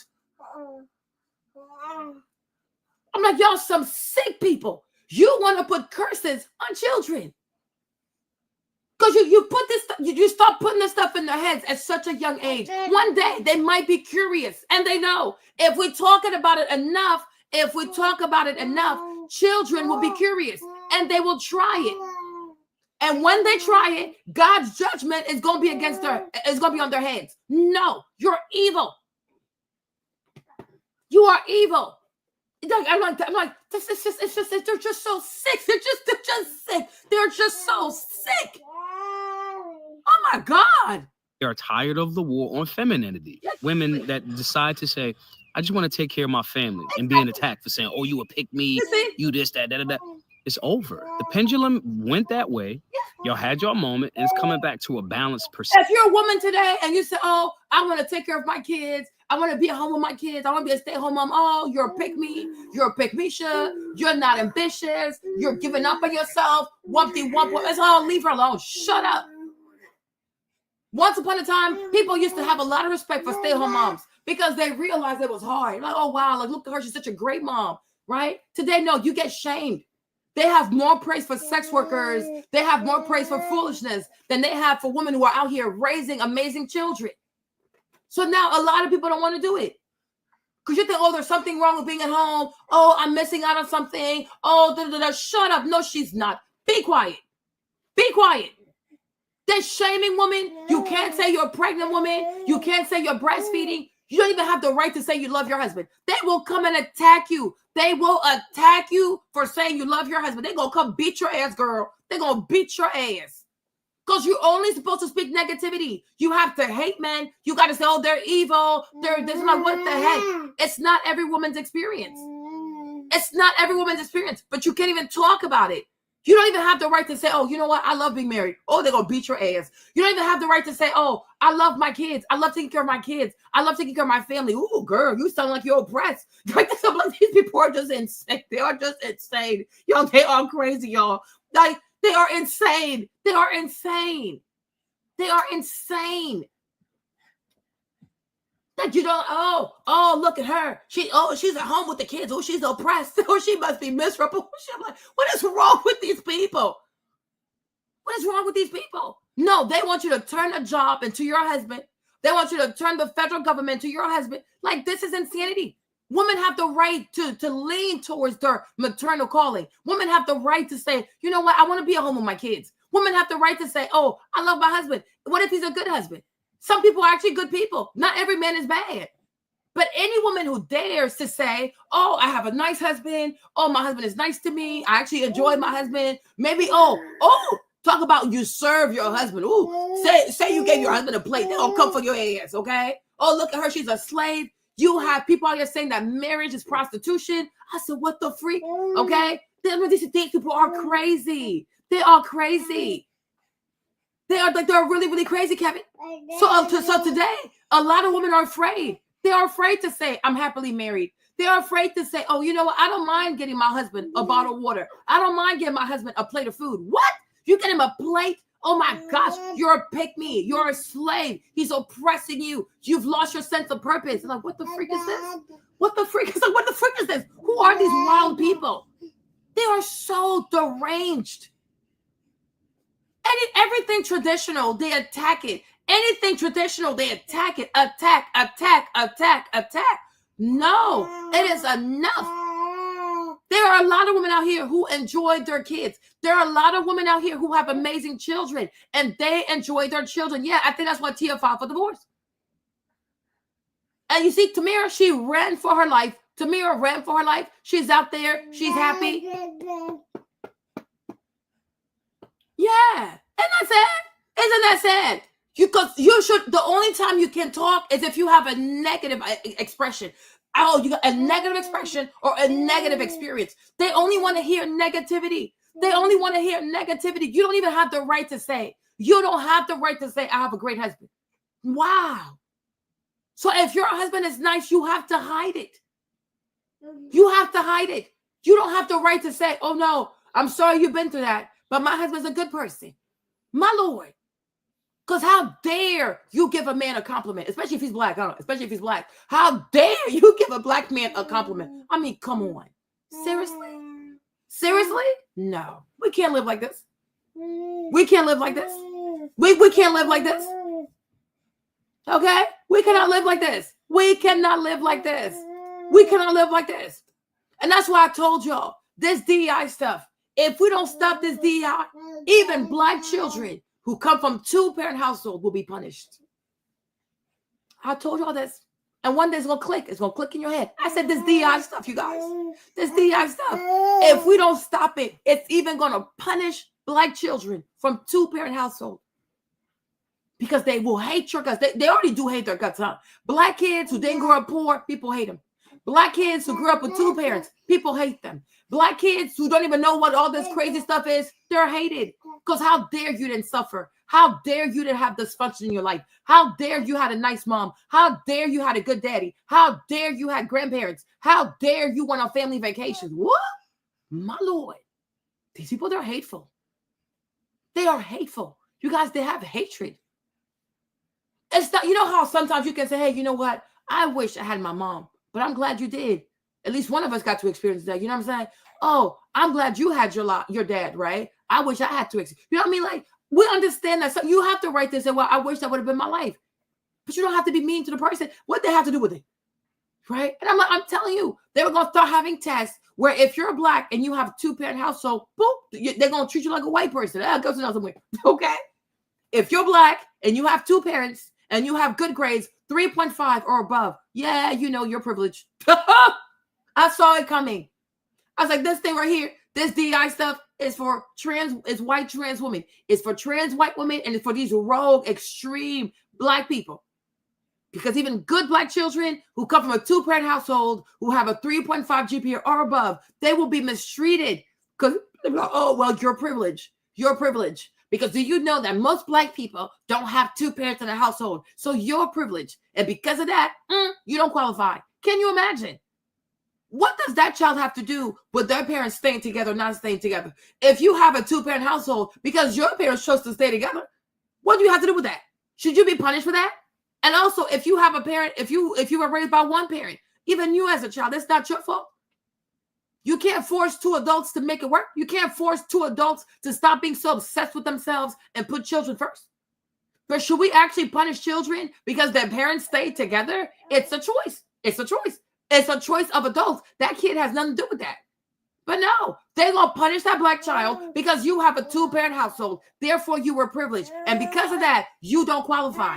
A: I'm like, y'all some sick people. You want to put curses on children. Because you start putting this stuff in their heads at such a young age. One day they might be curious, and they know if we're talking about it enough, children will be curious and they will try it. And when they try it, God's judgment is going to be on their heads. No, you're evil. You are evil. I'm like, they're just so sick. They're just sick. They're just so sick. Oh my God.
B: They are tired of the war on femininity. Women that decide to say, I just want to take care of my family, and being attacked for saying, oh, you a pick me, you this, that. It's over. The pendulum went that way. Y'all had your moment, and it's coming back to a balanced perspective.
A: If you're a woman today and you say, oh, I want to take care of my kids, I want to be at home with my kids, I want to be a stay-at-home mom, oh, you're a pick-me, you're a pick-misha, you're not ambitious, you're giving up on yourself, wumpty-wump, it's all, leave her alone, shut up. Once upon a time, people used to have a lot of respect for stay-at-home moms because they realized it was hard. Like, oh, wow, like, look at her. She's such a great mom, right? Today, no, you get shamed. They have more praise for sex workers. They have more praise for foolishness than they have for women who are out here raising amazing children. So now a lot of people don't want to do it. Because you think, oh, there's something wrong with being at home. Oh, I'm missing out on something. Oh, shut up. No, she's not. Be quiet. Be quiet. They're shaming women. You can't say you're a pregnant woman. You can't say you're breastfeeding. You don't even have the right to say you love your husband. They will come and attack you. They will attack you for saying you love your husband. They're going to come beat your ass, girl. They're going to beat your ass. Because you're only supposed to speak negativity. You have to hate men. You got to say, oh, they're evil. They're this. Like, what the heck? It's not every woman's experience. It's not every woman's experience. But you can't even talk about it. You don't even have the right to say, oh, you know what? I love being married. Oh, they're going to beat your ass. You don't even have the right to say, oh, I love my kids. I love taking care of my kids. I love taking care of my family. Ooh, girl, you sound like you're oppressed. Like, these people are just insane. They are just insane. Yo, they are crazy, y'all. Like, they are insane. They are insane. They are insane. That you don't, oh, look at her. She's at home with the kids. Oh, she's oppressed. Oh, she must be miserable. I'm like, what is wrong with these people? What is wrong with these people? No, they want you to turn a job into your husband. They want you to turn the federal government to your husband. Like, this is insanity. Women have the right to lean towards their maternal calling. Women have the right to say, you know what? I want to be at home with my kids. Women have the right to say, oh, I love my husband. What if he's a good husband? Some people are actually good people. Not every man is bad. But any woman who dares to say, oh, I have a nice husband. Oh, my husband is nice to me. I actually enjoy my husband. Maybe, talk about you serve your husband. Ooh, say you gave your husband a plate. They'll come for your ass, okay? Oh, look at her. She's a slave. You have people out here saying that marriage is prostitution. I said, what the freak? Okay? These people are crazy. They are crazy. They're really, really crazy, Kevin. So today, a lot of women are afraid. They are afraid to say, I'm happily married. They are afraid to say, oh, you know what? I don't mind getting my husband a bottle of water. I don't mind getting my husband a plate of food. What? You get him a plate? Oh my gosh, you're a pick-me. You're a slave. He's oppressing you. You've lost your sense of purpose. Like, what the freak is this? What the freak is like? What the freak is this? Who are these wild people? They are so deranged. Everything traditional, they attack it. Anything traditional, they attack it. Attack. No, it is enough. There are a lot of women out here who enjoy their kids. There are a lot of women out here who have amazing children, and they enjoy their children. Yeah, I think that's why Tia filed for divorce. And you see, Tamira, she ran for her life. Tamira ran for her life. She's out there. She's happy. Yeah. Isn't that sad? Isn't that sad? Because you should, the only time you can talk is if you have a negative expression. Oh, you got a negative expression or a negative experience. They only want to hear negativity. They only want to hear negativity. You don't even have the right to say. You don't have the right to say, I have a great husband. Wow. So if your husband is nice, you have to hide it. You have to hide it. You don't have the right to say, oh no, I'm sorry you've been through that, but my husband's a good person. My Lord. Because how dare you give a man a compliment, especially if he's black, especially if he's black. How dare you give a black man a compliment? I mean, come on. Seriously? Seriously? No. We can't live like this. We can't live like this. We can't live like this. Okay? We cannot live like this. We cannot live like this. We cannot live like this. And that's why I told y'all, this DEI stuff, if we don't stop this DEI, even black children who come from two-parent households will be punished. I told y'all this. And one day it's going to click. It's going to click in your head. I said this DEI stuff, you guys. This DEI stuff. If we don't stop it, it's even going to punish black children from two-parent households. Because they will hate your guts. They already do hate their guts, huh? Black kids who didn't grow up poor, people hate them. Black kids who grew up with two parents, people hate them. Black kids who don't even know what all this crazy stuff is, they're hated. Because how dare you didn't suffer? How dare you didn't have dysfunction in your life? How dare you had a nice mom? How dare you had a good daddy? How dare you had grandparents? How dare you went on family vacations? What? My Lord. These people, they're hateful. They are hateful. You guys, they have hatred. It's not, you know how sometimes you can say, hey, you know what? I wish I had my mom, but I'm glad you did. At least one of us got to experience that. You know what I'm saying? Oh, I'm glad you had your dad, right? I wish I had to experience. You know what I mean? Like, we understand that. So you have to write this and say, well, I wish that would have been my life. But you don't have to be mean to the person. What they have to do with it? Right? And I'm telling you, they were going to start having tests where if you're black and you have a 2-parent household, boop, they're going to treat you like a white person. That goes another way. Okay? If you're black and you have 2 parents and you have good grades, 3.5 or above, yeah, you know, you're privileged. I saw it coming. I was like, this thing right here, this DI stuff is for white trans women. It's for trans white women, and it's for these rogue, extreme black people. Because even good black children who come from a 2-parent household, who have a 3.5 GPA or above, they will be mistreated. Because, oh, well, you're privileged. You're privileged. Because do you know that most black people don't have 2 parents in a household? So you're privileged. And because of that, you don't qualify. Can you imagine? What does that child have to do with their parents staying together or not staying together? If you have a 2-parent household because your parents chose to stay together, what do you have to do with that? Should you be punished for that? And also, if you have a parent, if you were raised by 1 parent, even you as a child, that's not your fault. You can't force 2 adults to make it work. You can't force 2 adults to stop being so obsessed with themselves and put children first. But should we actually punish children because their parents stayed together? It's a choice. It's a choice. It's a choice of adults. That kid has nothing to do with that. But no, they're going to punish that black child because you have a 2-parent household. Therefore, you were privileged. And because of that, you don't qualify.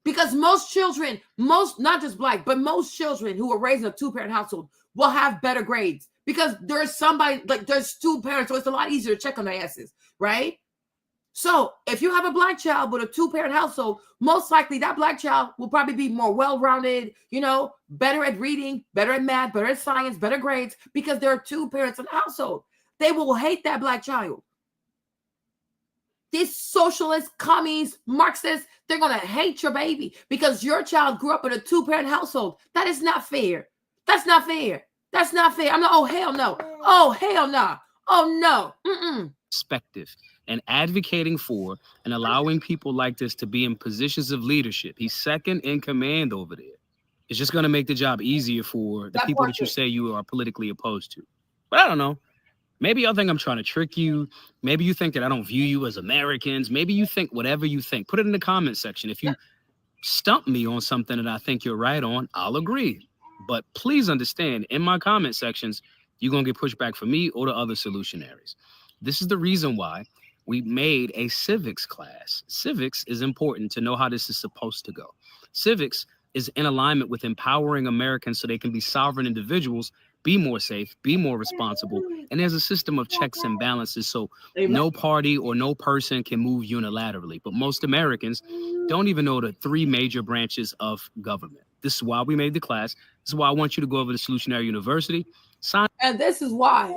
A: Because most children, not just black, but most children who are raised in a 2-parent household will have better grades. Because there's somebody, like there's 2 parents, so it's a lot easier to check on their asses, right? So if you have a black child with a 2-parent household, most likely that black child will probably be more well-rounded, you know, better at reading, better at math, better at science, better grades, because there are 2 parents in the household. They will hate that black child. These socialists, commies, Marxists, they're going to hate your baby because your child grew up in a 2-parent household. That is not fair. That's not fair. That's not fair. I'm like, oh, hell no. Oh, hell no. Oh, no.
B: Perspective and advocating for and allowing people like this to be in positions of leadership. He's second in command over there. It's just going to make the job easier for the people that you say you are politically opposed to. But I don't know. Maybe y'all think I'm trying to trick you. Maybe you think that I don't view you as Americans. Maybe you think whatever you think. Put it in the comment section. If you stump me on something that I think you're right on, I'll agree. But please understand, in my comment sections, you're going to get pushback from me or the other solutionaries. This is the reason why we made a civics class. Civics is important to know how this is supposed to go. Civics is in alignment with empowering Americans so they can be sovereign individuals, be more safe, be more responsible. And there's a system of checks and balances so no party or no person can move unilaterally. But most Americans don't even know the 3 major branches of government. This is why we made the class. This is why I want you to go over to Solutionary University.
A: And this is why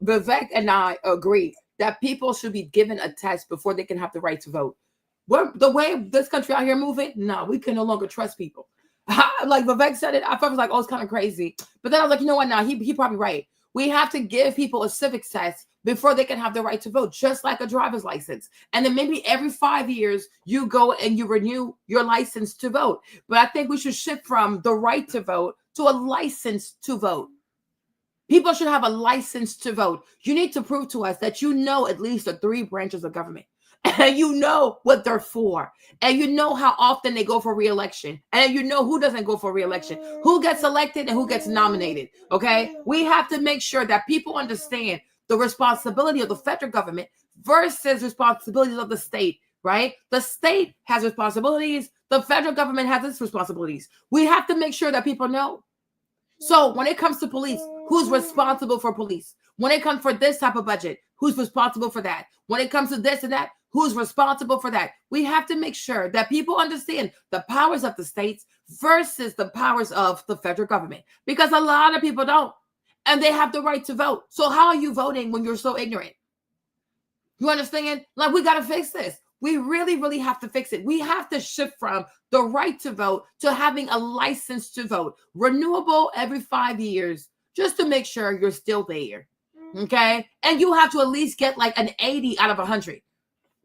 A: Vivek and I agree that people should be given a test before they can have the right to vote. The way this country out here moving, no, we can no longer trust people. Like Vivek said it, I thought it was like, oh, it's kind of crazy. But then I was like, you know what? Now he probably right. We have to give people a civics test before they can have the right to vote, just like a driver's license. And then maybe every 5 years you go and you renew your license to vote. But I think we should shift from the right to vote to a license to vote. People should have a license to vote. You need to prove to us that you know at least the 3 branches of government. And you know what they're for. And you know how often they go for re-election. And you know who doesn't go for re-election. Who gets elected and who gets nominated. Okay? We have to make sure that people understand the responsibility of the federal government versus responsibilities of the state. Right? The state has responsibilities. The federal government has its responsibilities. We have to make sure that people know. So when it comes to police, who's responsible for police? When it comes for this type of budget, who's responsible for that? When it comes to this and that, who's responsible for that? We have to make sure that people understand the powers of the states versus the powers of the federal government, because a lot of people don't, and they have the right to vote. So how are you voting when you're so ignorant? You understand? Like, we got to fix this. We really, really have to fix it. We have to shift from the right to vote to having a license to vote, renewable every 5 years, just to make sure you're still there. Okay? And you have to at least get like an 80 out of 100.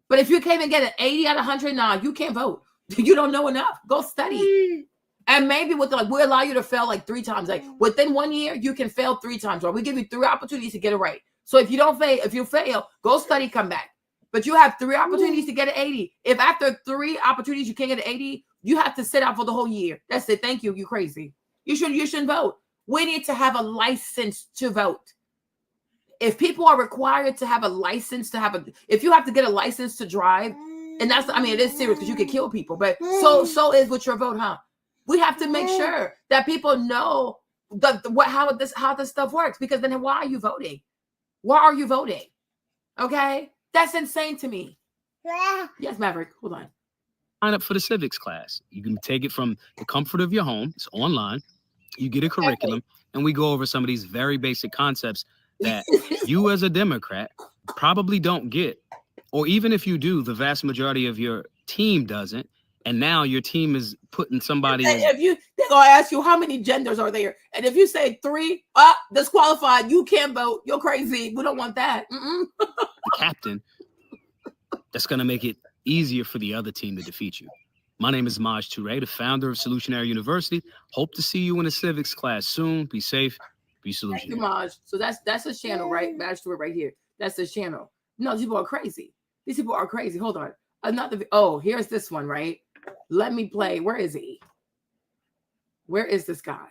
A: But if you can't even get an 80 out of 100, nah, you can't vote. You don't know enough. Go study. And maybe we'll allow you to fail like 3 times. Like within 1 year, you can fail 3 times. Or we give you 3 opportunities to get it right. So if you fail, go study, come back. But you have 3 opportunities to get an 80. If after 3 opportunities you can't get an 80, you have to sit out for the whole year. That's it. Thank you. You crazy. You shouldn't vote. We need to have a license to vote. If people are required to have a license if you have to get a license to drive, and that's, I mean, it is serious because you can kill people, but so is with your vote, huh? We have to make sure that people know how this stuff works, because then why are you voting? Why are you voting? Okay? That's insane to me. Yes, Maverick, hold on.
B: Sign up for the civics class. You can take it from the comfort of your home. It's online. You get a curriculum, and we go over some of these very basic concepts that you as a Democrat probably don't get. Or even if you do, the vast majority of your team doesn't. And now your team is putting somebody.
A: They're gonna ask you how many genders are there, and if you say 3, disqualified, you can't vote. You're crazy. We don't want that.
B: The captain. That's gonna make it easier for the other team to defeat you. My name is Maj Toure, the founder of Solutionary University. Hope to see you in a civics class soon. Be safe. Be solutionary.
A: Thank you, Maj. So that's his channel, right? Maj Toure right here. That's his channel. No, these people are crazy. These people are crazy. Hold on. Here's this one, right? Let me play. Where is he? Where is this guy?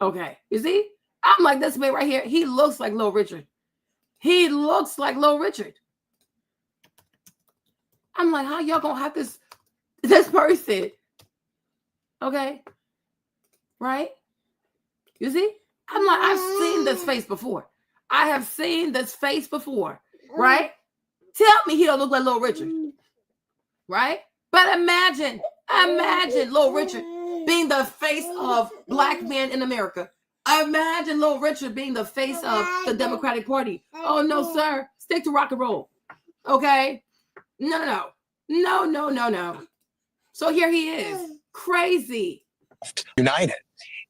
A: Okay. Is he? I'm like this man right here. He looks like Lil Richard. He looks like Lil Richard. I'm like, how y'all gonna have this person? Okay. Right? You see? I'm like, I've seen this face before. I have seen this face before. Right? Tell me he don't look like Lil Richard. Right? But imagine Lil Richard being the face of Black men in America. Imagine Lil Richard being the face of the Democratic Party. Oh, no, sir. Stick to rock and roll. Okay? No. So here he is. Crazy.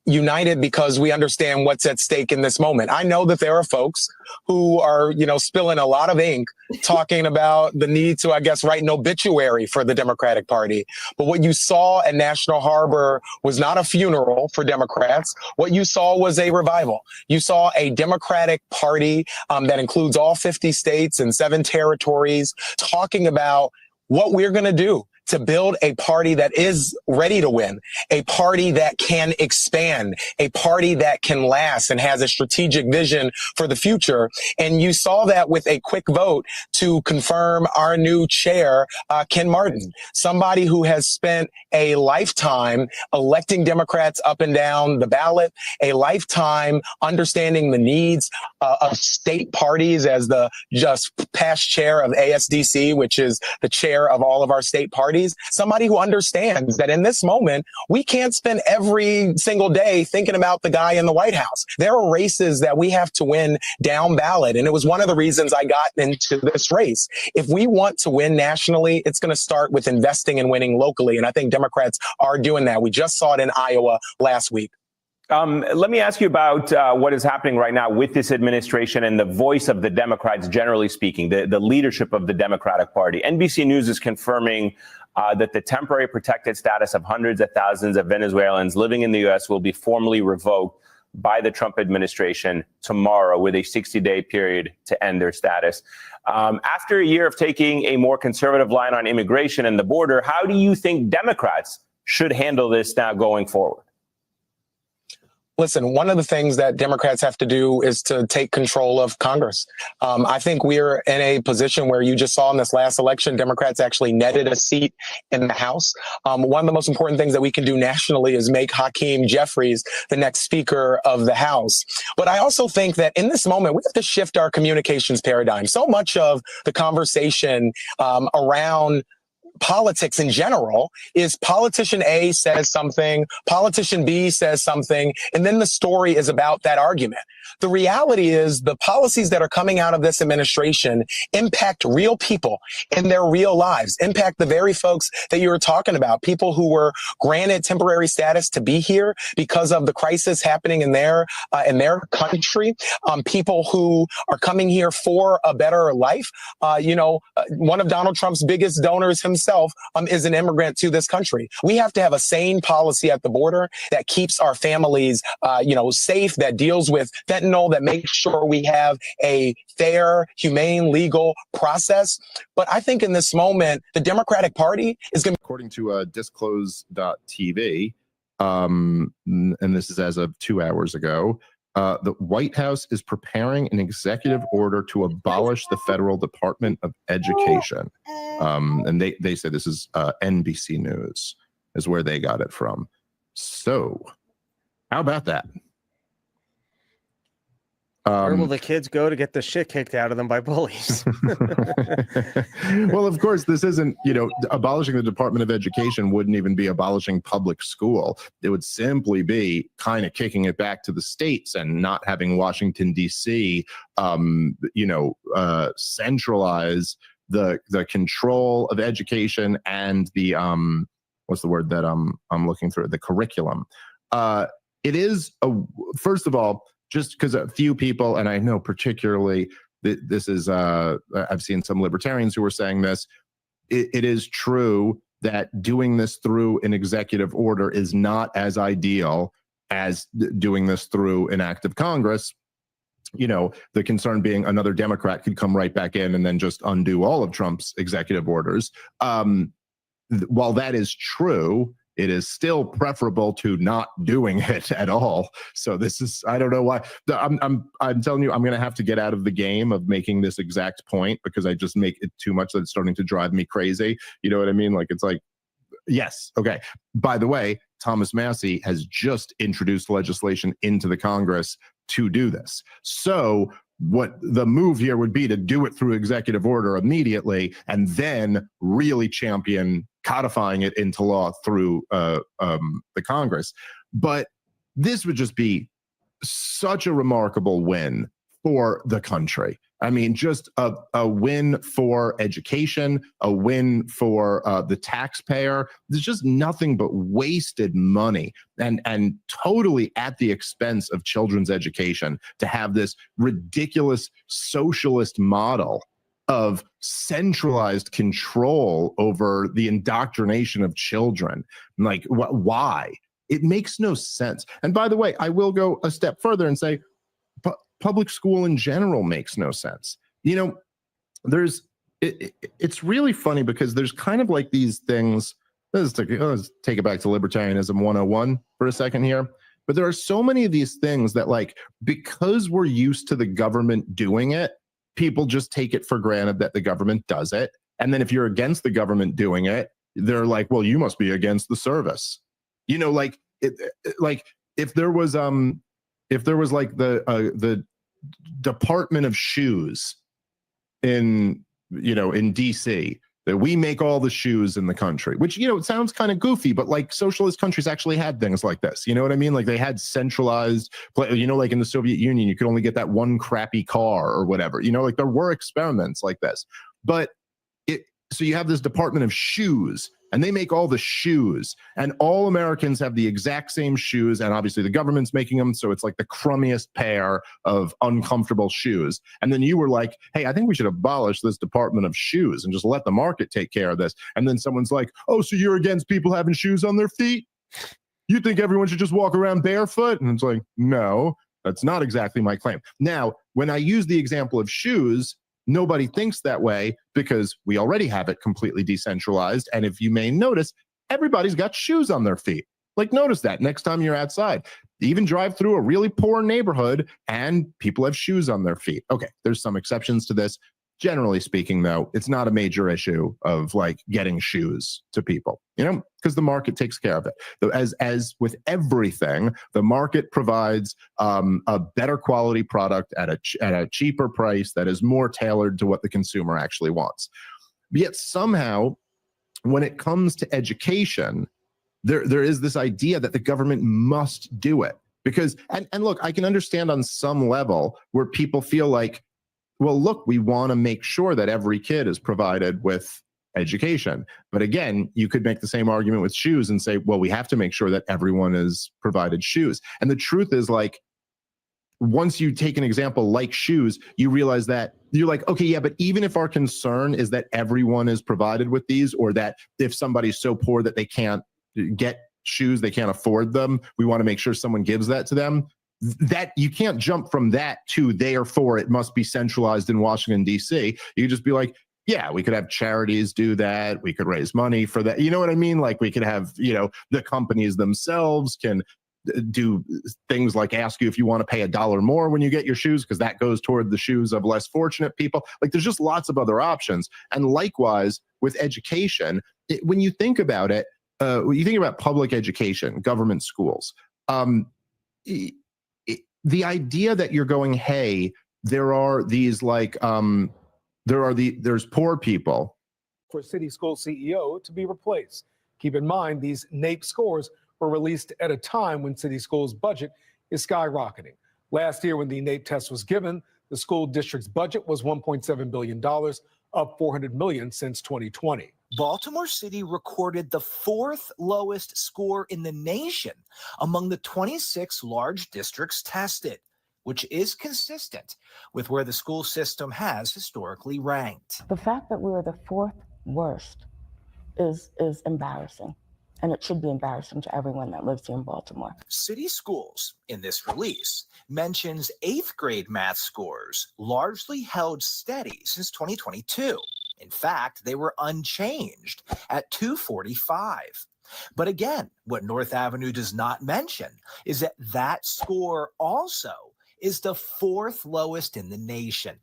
D: United because we understand what's at stake in this moment. I know that there are folks who are, spilling a lot of ink talking about the need to, I guess, write an obituary for the Democratic Party. But what you saw at National Harbor was not a funeral for Democrats. What you saw was a revival. You saw a Democratic Party that includes all 50 states and 7 territories talking about what we're going to do to build a party that is ready to win, a party that can expand, a party that can last and has a strategic vision for the future. And you saw that with a quick vote to confirm our new chair, Ken Martin, somebody who has spent a lifetime electing Democrats up and down the ballot, a lifetime understanding the needs of state parties as the just past chair of ASDC, which is the chair of all of our state parties. Somebody who understands that in this moment, we can't spend every single day thinking about the guy in the White House. There are races that we have to win down ballot. And it was one of the reasons I got into this race. If we want to win nationally, it's going to start with investing and winning locally. And I think Democrats are doing that. We just saw it in Iowa last week.
C: Let me ask you about what is happening right now with this administration and the voice of the Democrats, generally speaking, the leadership of the Democratic Party. NBC News is confirming that the temporary protected status of hundreds of thousands of Venezuelans living in the U.S. will be formally revoked by the Trump administration tomorrow with a 60-day period to end their status. After a year of taking a more conservative line on immigration and the border, how do you think Democrats should handle this now going forward?
D: Listen, one of the things that Democrats have to do is to take control of Congress. I think we're in a position where you just saw in this last election, Democrats actually netted a seat in the House. One of the most important things that we can do nationally is make Hakeem Jeffries the next Speaker of the House. But I also think that in this moment, we have to shift our communications paradigm. So much of the conversation around politics in general is politician A says something, politician B says something, and then the story is about that argument. The reality is the policies that are coming out of this administration impact real people in their real lives, impact the very folks that you were talking about, people who were granted temporary status to be here because of the crisis happening in their country, people who are coming here for a better life. One of Donald Trump's biggest donors himself, himself is an immigrant to this country. We have to have a sane policy at the border that keeps our families, safe, that deals with fentanyl, that makes sure we have a fair, humane, legal process. But I think in this moment, the Democratic Party is going to...
H: According to disclose.tv, and this is as of 2 hours ago, the White House is preparing an executive order to abolish the federal Department of Education. And they say this is NBC News is where they got it from. So how about that?
I: Where will the kids go to get the shit kicked out of them by bullies?
H: Well, of course, this isn't, abolishing the Department of Education wouldn't even be abolishing public school. It would simply be kind of kicking it back to the states and not having Washington, D.C., centralize the control of education and the, what's the word that I'm looking through? The curriculum. It is, first of all, just because a few people, and I know particularly this is, I've seen some libertarians who are saying this, it is true that doing this through an executive order is not as ideal as doing this through an act of Congress. The concern being another Democrat could come right back in and then just undo all of Trump's executive orders. While that is true, it is still preferable to not doing it at all. So this is, I don't know why. I'm telling you, I'm going to have to get out of the game of making this exact point because I just make it too much that it's starting to drive me crazy. You know what I mean? Like, it's like, yes. Okay. By the way, Thomas Massie has just introduced legislation into the Congress to do this. So what the move here would be to do it through executive order immediately and then really champion codifying it into law through the Congress. But this would just be such a remarkable win for the country. I mean, just a win for education, a win for the taxpayer. There's just nothing but wasted money and totally at the expense of children's education to have this ridiculous socialist model of centralized control over the indoctrination of children. Like, why? It makes no sense. And by the way, I will go a step further and say, public school in general makes no sense. It's really funny because there's kind of like these things. Let's take it back to libertarianism 101 for a second here. But there are so many of these things that, like, because we're used to the government doing it, people just take it for granted that the government does it. And then if you're against the government doing it, they're like, well, you must be against the service. If there was like the Department of Shoes in DC, that we make all the shoes in the country, which, it sounds kind of goofy, but like socialist countries actually had things like this. You know what I mean? Like they had centralized, like in the Soviet Union, you could only get that one crappy car or whatever, like there were experiments like this, but so you have this Department of Shoes and they make all the shoes and all Americans have the exact same shoes. And obviously the government's making them. So it's like the crummiest pair of uncomfortable shoes. And then you were like, hey, I think we should abolish this Department of Shoes and just let the market take care of this. And then someone's like, oh, so you're against people having shoes on their feet? You think everyone should just walk around barefoot? And it's like, no, that's not exactly my claim. Now, when I use the example of shoes, nobody thinks that way because we already have it completely decentralized. And if you may notice, everybody's got shoes on their feet. Like, notice that next time you're outside. Even drive through a really poor neighborhood and people have shoes on their feet. Okay, there's some exceptions to this. Generally speaking, though, it's not a major issue of like getting shoes to people, because the market takes care of it. As with everything, the market provides a better quality product at a cheaper price that is more tailored to what the consumer actually wants. But yet somehow, when it comes to education, there is this idea that the government must do it. Because, and look, I can understand on some level where people feel like, well, look, we want to make sure that every kid is provided with education. But again, you could make the same argument with shoes and say, well, we have to make sure that everyone is provided shoes. And the truth is, like, once you take an example like shoes, you realize that you're like, okay, yeah, but even if our concern is that everyone is provided with these, or that if somebody's so poor that they can't get shoes, they can't afford them, we want to make sure someone gives that to them. That you can't jump from that to therefore it must be centralized in Washington, D.C. You could just be like, yeah, we could have charities do that. We could raise money for that. You know what I mean? Like we could have, the companies themselves can do things like ask you if you want to pay $1 more when you get your shoes, because that goes toward the shoes of less fortunate people. Like there's just lots of other options. And likewise with education, when you think about it, when you think about public education, government schools, the idea that you're going, hey, there are these like, there's poor people.
J: For city school CEO to be replaced. Keep in mind, these NAEP scores were released at a time when city schools' budget is skyrocketing. Last year, when the NAEP test was given, the school district's budget was $1.7 billion, up $400 million since 2020.
K: Baltimore City recorded the 4th lowest score in the nation among the 26 large districts tested, which is consistent with where the school system has historically ranked.
L: The fact that we are the 4th worst is embarrassing, and it should be embarrassing to everyone that lives here in Baltimore.
K: City Schools, in this release, mentions 8th grade math scores largely held steady since 2022. In fact, they were unchanged at 245. But again, what North Avenue does not mention is that that score also is the 4th lowest in the nation.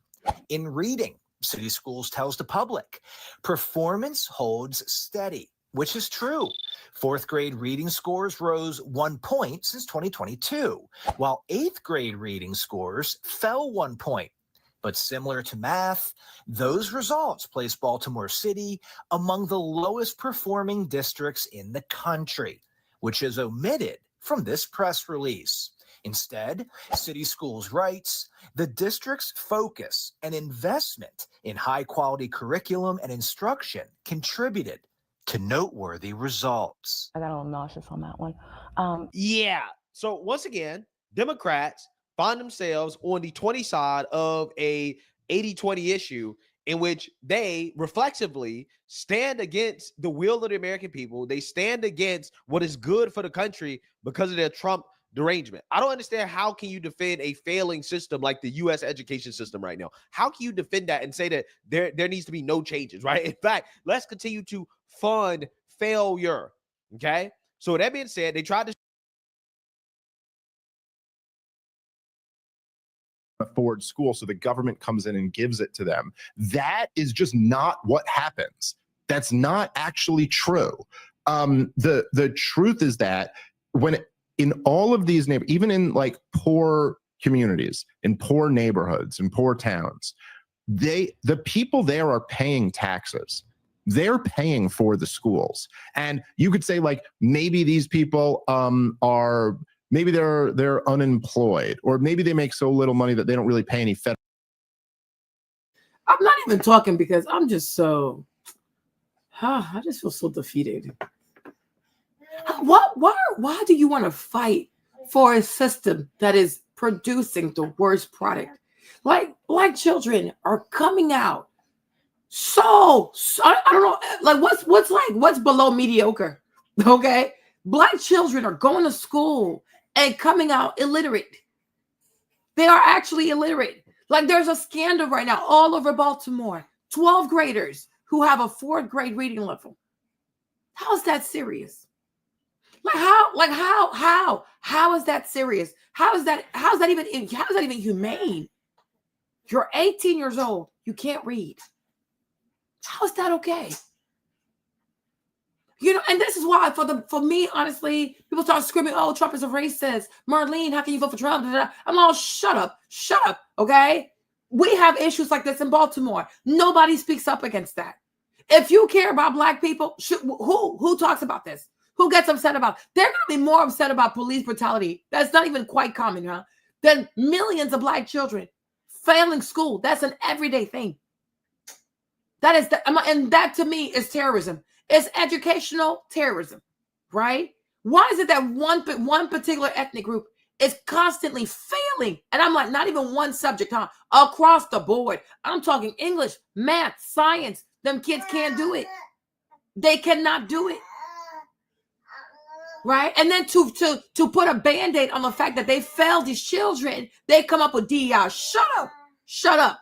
K: In reading, City Schools tells the public, performance holds steady, which is true. 4th grade reading scores rose 1 point since 2022, while 8th grade reading scores fell 1 point. But similar to math, those results place Baltimore City among the lowest performing districts in the country, which is omitted from this press release. Instead, City Schools writes, the district's focus and investment in high-quality curriculum and instruction contributed to noteworthy results.
L: I got a little nauseous on that one.
G: Yeah. So once again, Democrats find themselves on the 20 side of a 80-20 issue in which they reflexively stand against the will of the American people. They stand against what is good for the country because of their Trump derangement. I don't understand how can you defend a failing system like the U.S. education system right now? How can you defend that and say that there needs to be no changes, right? In fact, let's continue to fund failure, okay? So that being said, they tried to
H: afford school, so the government comes in and gives it to them. That is just not what happens. That's not actually true. The truth is that in all of these even in like poor communities, in poor neighborhoods, in poor towns, the people there are paying taxes. They're paying for the schools. And you could say like maybe these people maybe they're unemployed, or maybe they make so little money that they don't really pay any federal.
A: I'm not even talking because I'm just so, I just feel so defeated. Why do you want to fight for a system that is producing the worst product? Like Black children are coming out. So I don't know, like what's below mediocre? Okay. Black children are going to school and coming out illiterate. They are actually illiterate. Like there's a scandal right now all over Baltimore. 12th graders who have a 4th grade reading level. How is that serious? How is that serious? How is that even humane? You're 18 years old. You can't read. How is that okay? And this is why for me, honestly, people start screaming, oh, Trump is a racist. Marlene, how can you vote for Trump? I'm all, shut up, okay? We have issues like this in Baltimore. Nobody speaks up against that. If you care about Black people, who talks about this? Who gets upset about it? They're going to be more upset about police brutality. That's not even quite common, huh? Than millions of Black children failing school. That's an everyday thing. And that to me is terrorism. It's educational terrorism, right? Why is it that one particular ethnic group is constantly failing. And I'm like, not even one subject, huh? Across the board. I'm talking English, math, science. Them kids can't do it. They cannot do it. Right? And then to put a Band-Aid on the fact that they failed these children, they come up with DEI. Shut up. Shut up.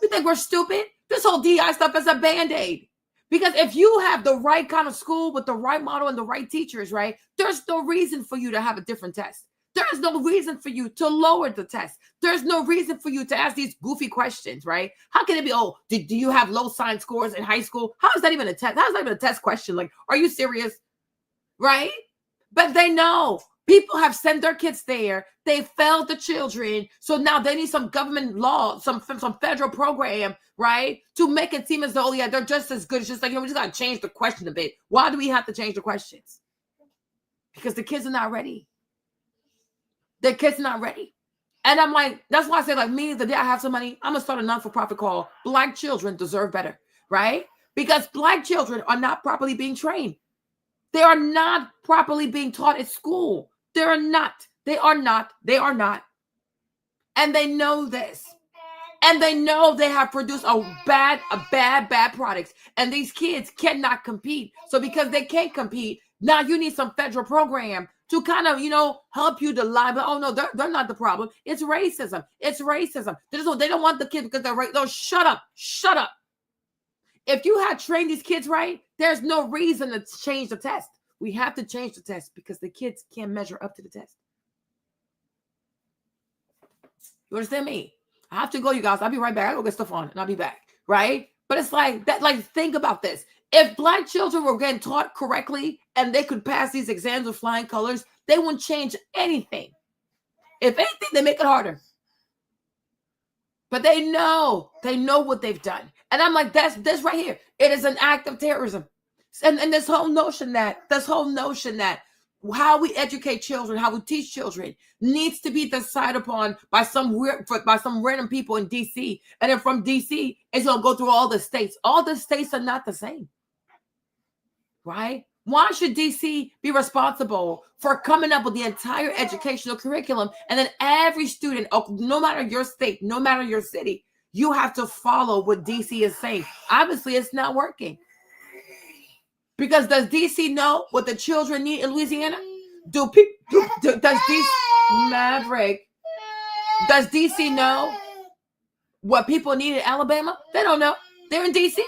A: You think we're stupid? This whole DEI stuff is a Band-Aid. Because if you have the right kind of school with the right model and the right teachers, right, there's no reason for you to have a different test. There's no reason for you to lower the test. There's no reason for you to ask these goofy questions, right? How can it be, oh, do you have low science scores in high school? How is that even a test? How is that even a test question? Like, are you serious? Right? But they know. People have sent their kids there. They failed the children. So now they need some government law, some federal program, right? To make it seem as though, yeah, they're just as good. It's just like, we just got to change the question a bit. Why do we have to change the questions? Because the kids are not ready. The kids are not ready. And I'm like, that's why I say, like, me, the day I have some money, I'm going to start a non-for-profit called Black Children Deserve Better, right? Because Black children are not properly being trained. They are not properly being taught at school. They are not. They are not. They are not. And they know this. And they know they have produced bad products. And these kids cannot compete. So because they can't compete, now you need some federal program to kind of, help you to lie. But, oh, no, they're not the problem. It's racism. It's racism. They don't want the kids because they're right. No, shut up. Shut up. If you had trained these kids right, there's no reason to change the test. We have to change the test because the kids can't measure up to the test. You understand me? I have to go, you guys. I'll be right back. I'll go get stuff on and I'll be back. Right? But it's like that. Like, think about this. If Black children were getting taught correctly and they could pass these exams with flying colors, they wouldn't change anything. If anything, they make it harder. But they know what they've done. And I'm like, that's this right here. It is an act of terrorism. And this whole notion that how we educate children, how we teach children needs to be decided upon by some random people in DC. And then from DC, it's going to go through all the states. All the states are not the same. Right? Why should DC be responsible for coming up with the entire educational curriculum? And then every student, no matter your state, no matter your city, you have to follow what DC is saying. Obviously, it's not working. Because does DC know what the children need in Louisiana? Does DC Maverick? Does DC know what people need in Alabama? They don't know. They're in DC.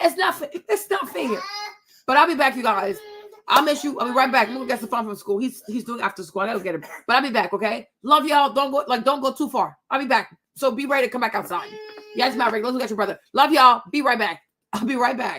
A: It's not fair. But I'll be back, you guys. I'll miss you. I'll be right back. I'm gonna get some fun from school. He's doing after school. I gotta get him. But I'll be back, okay? Love y'all. Don't go too far. I'll be back. So be ready to come back outside. Yes, Maverick. Let's look at your brother. Love y'all. Be right back. I'll be right back.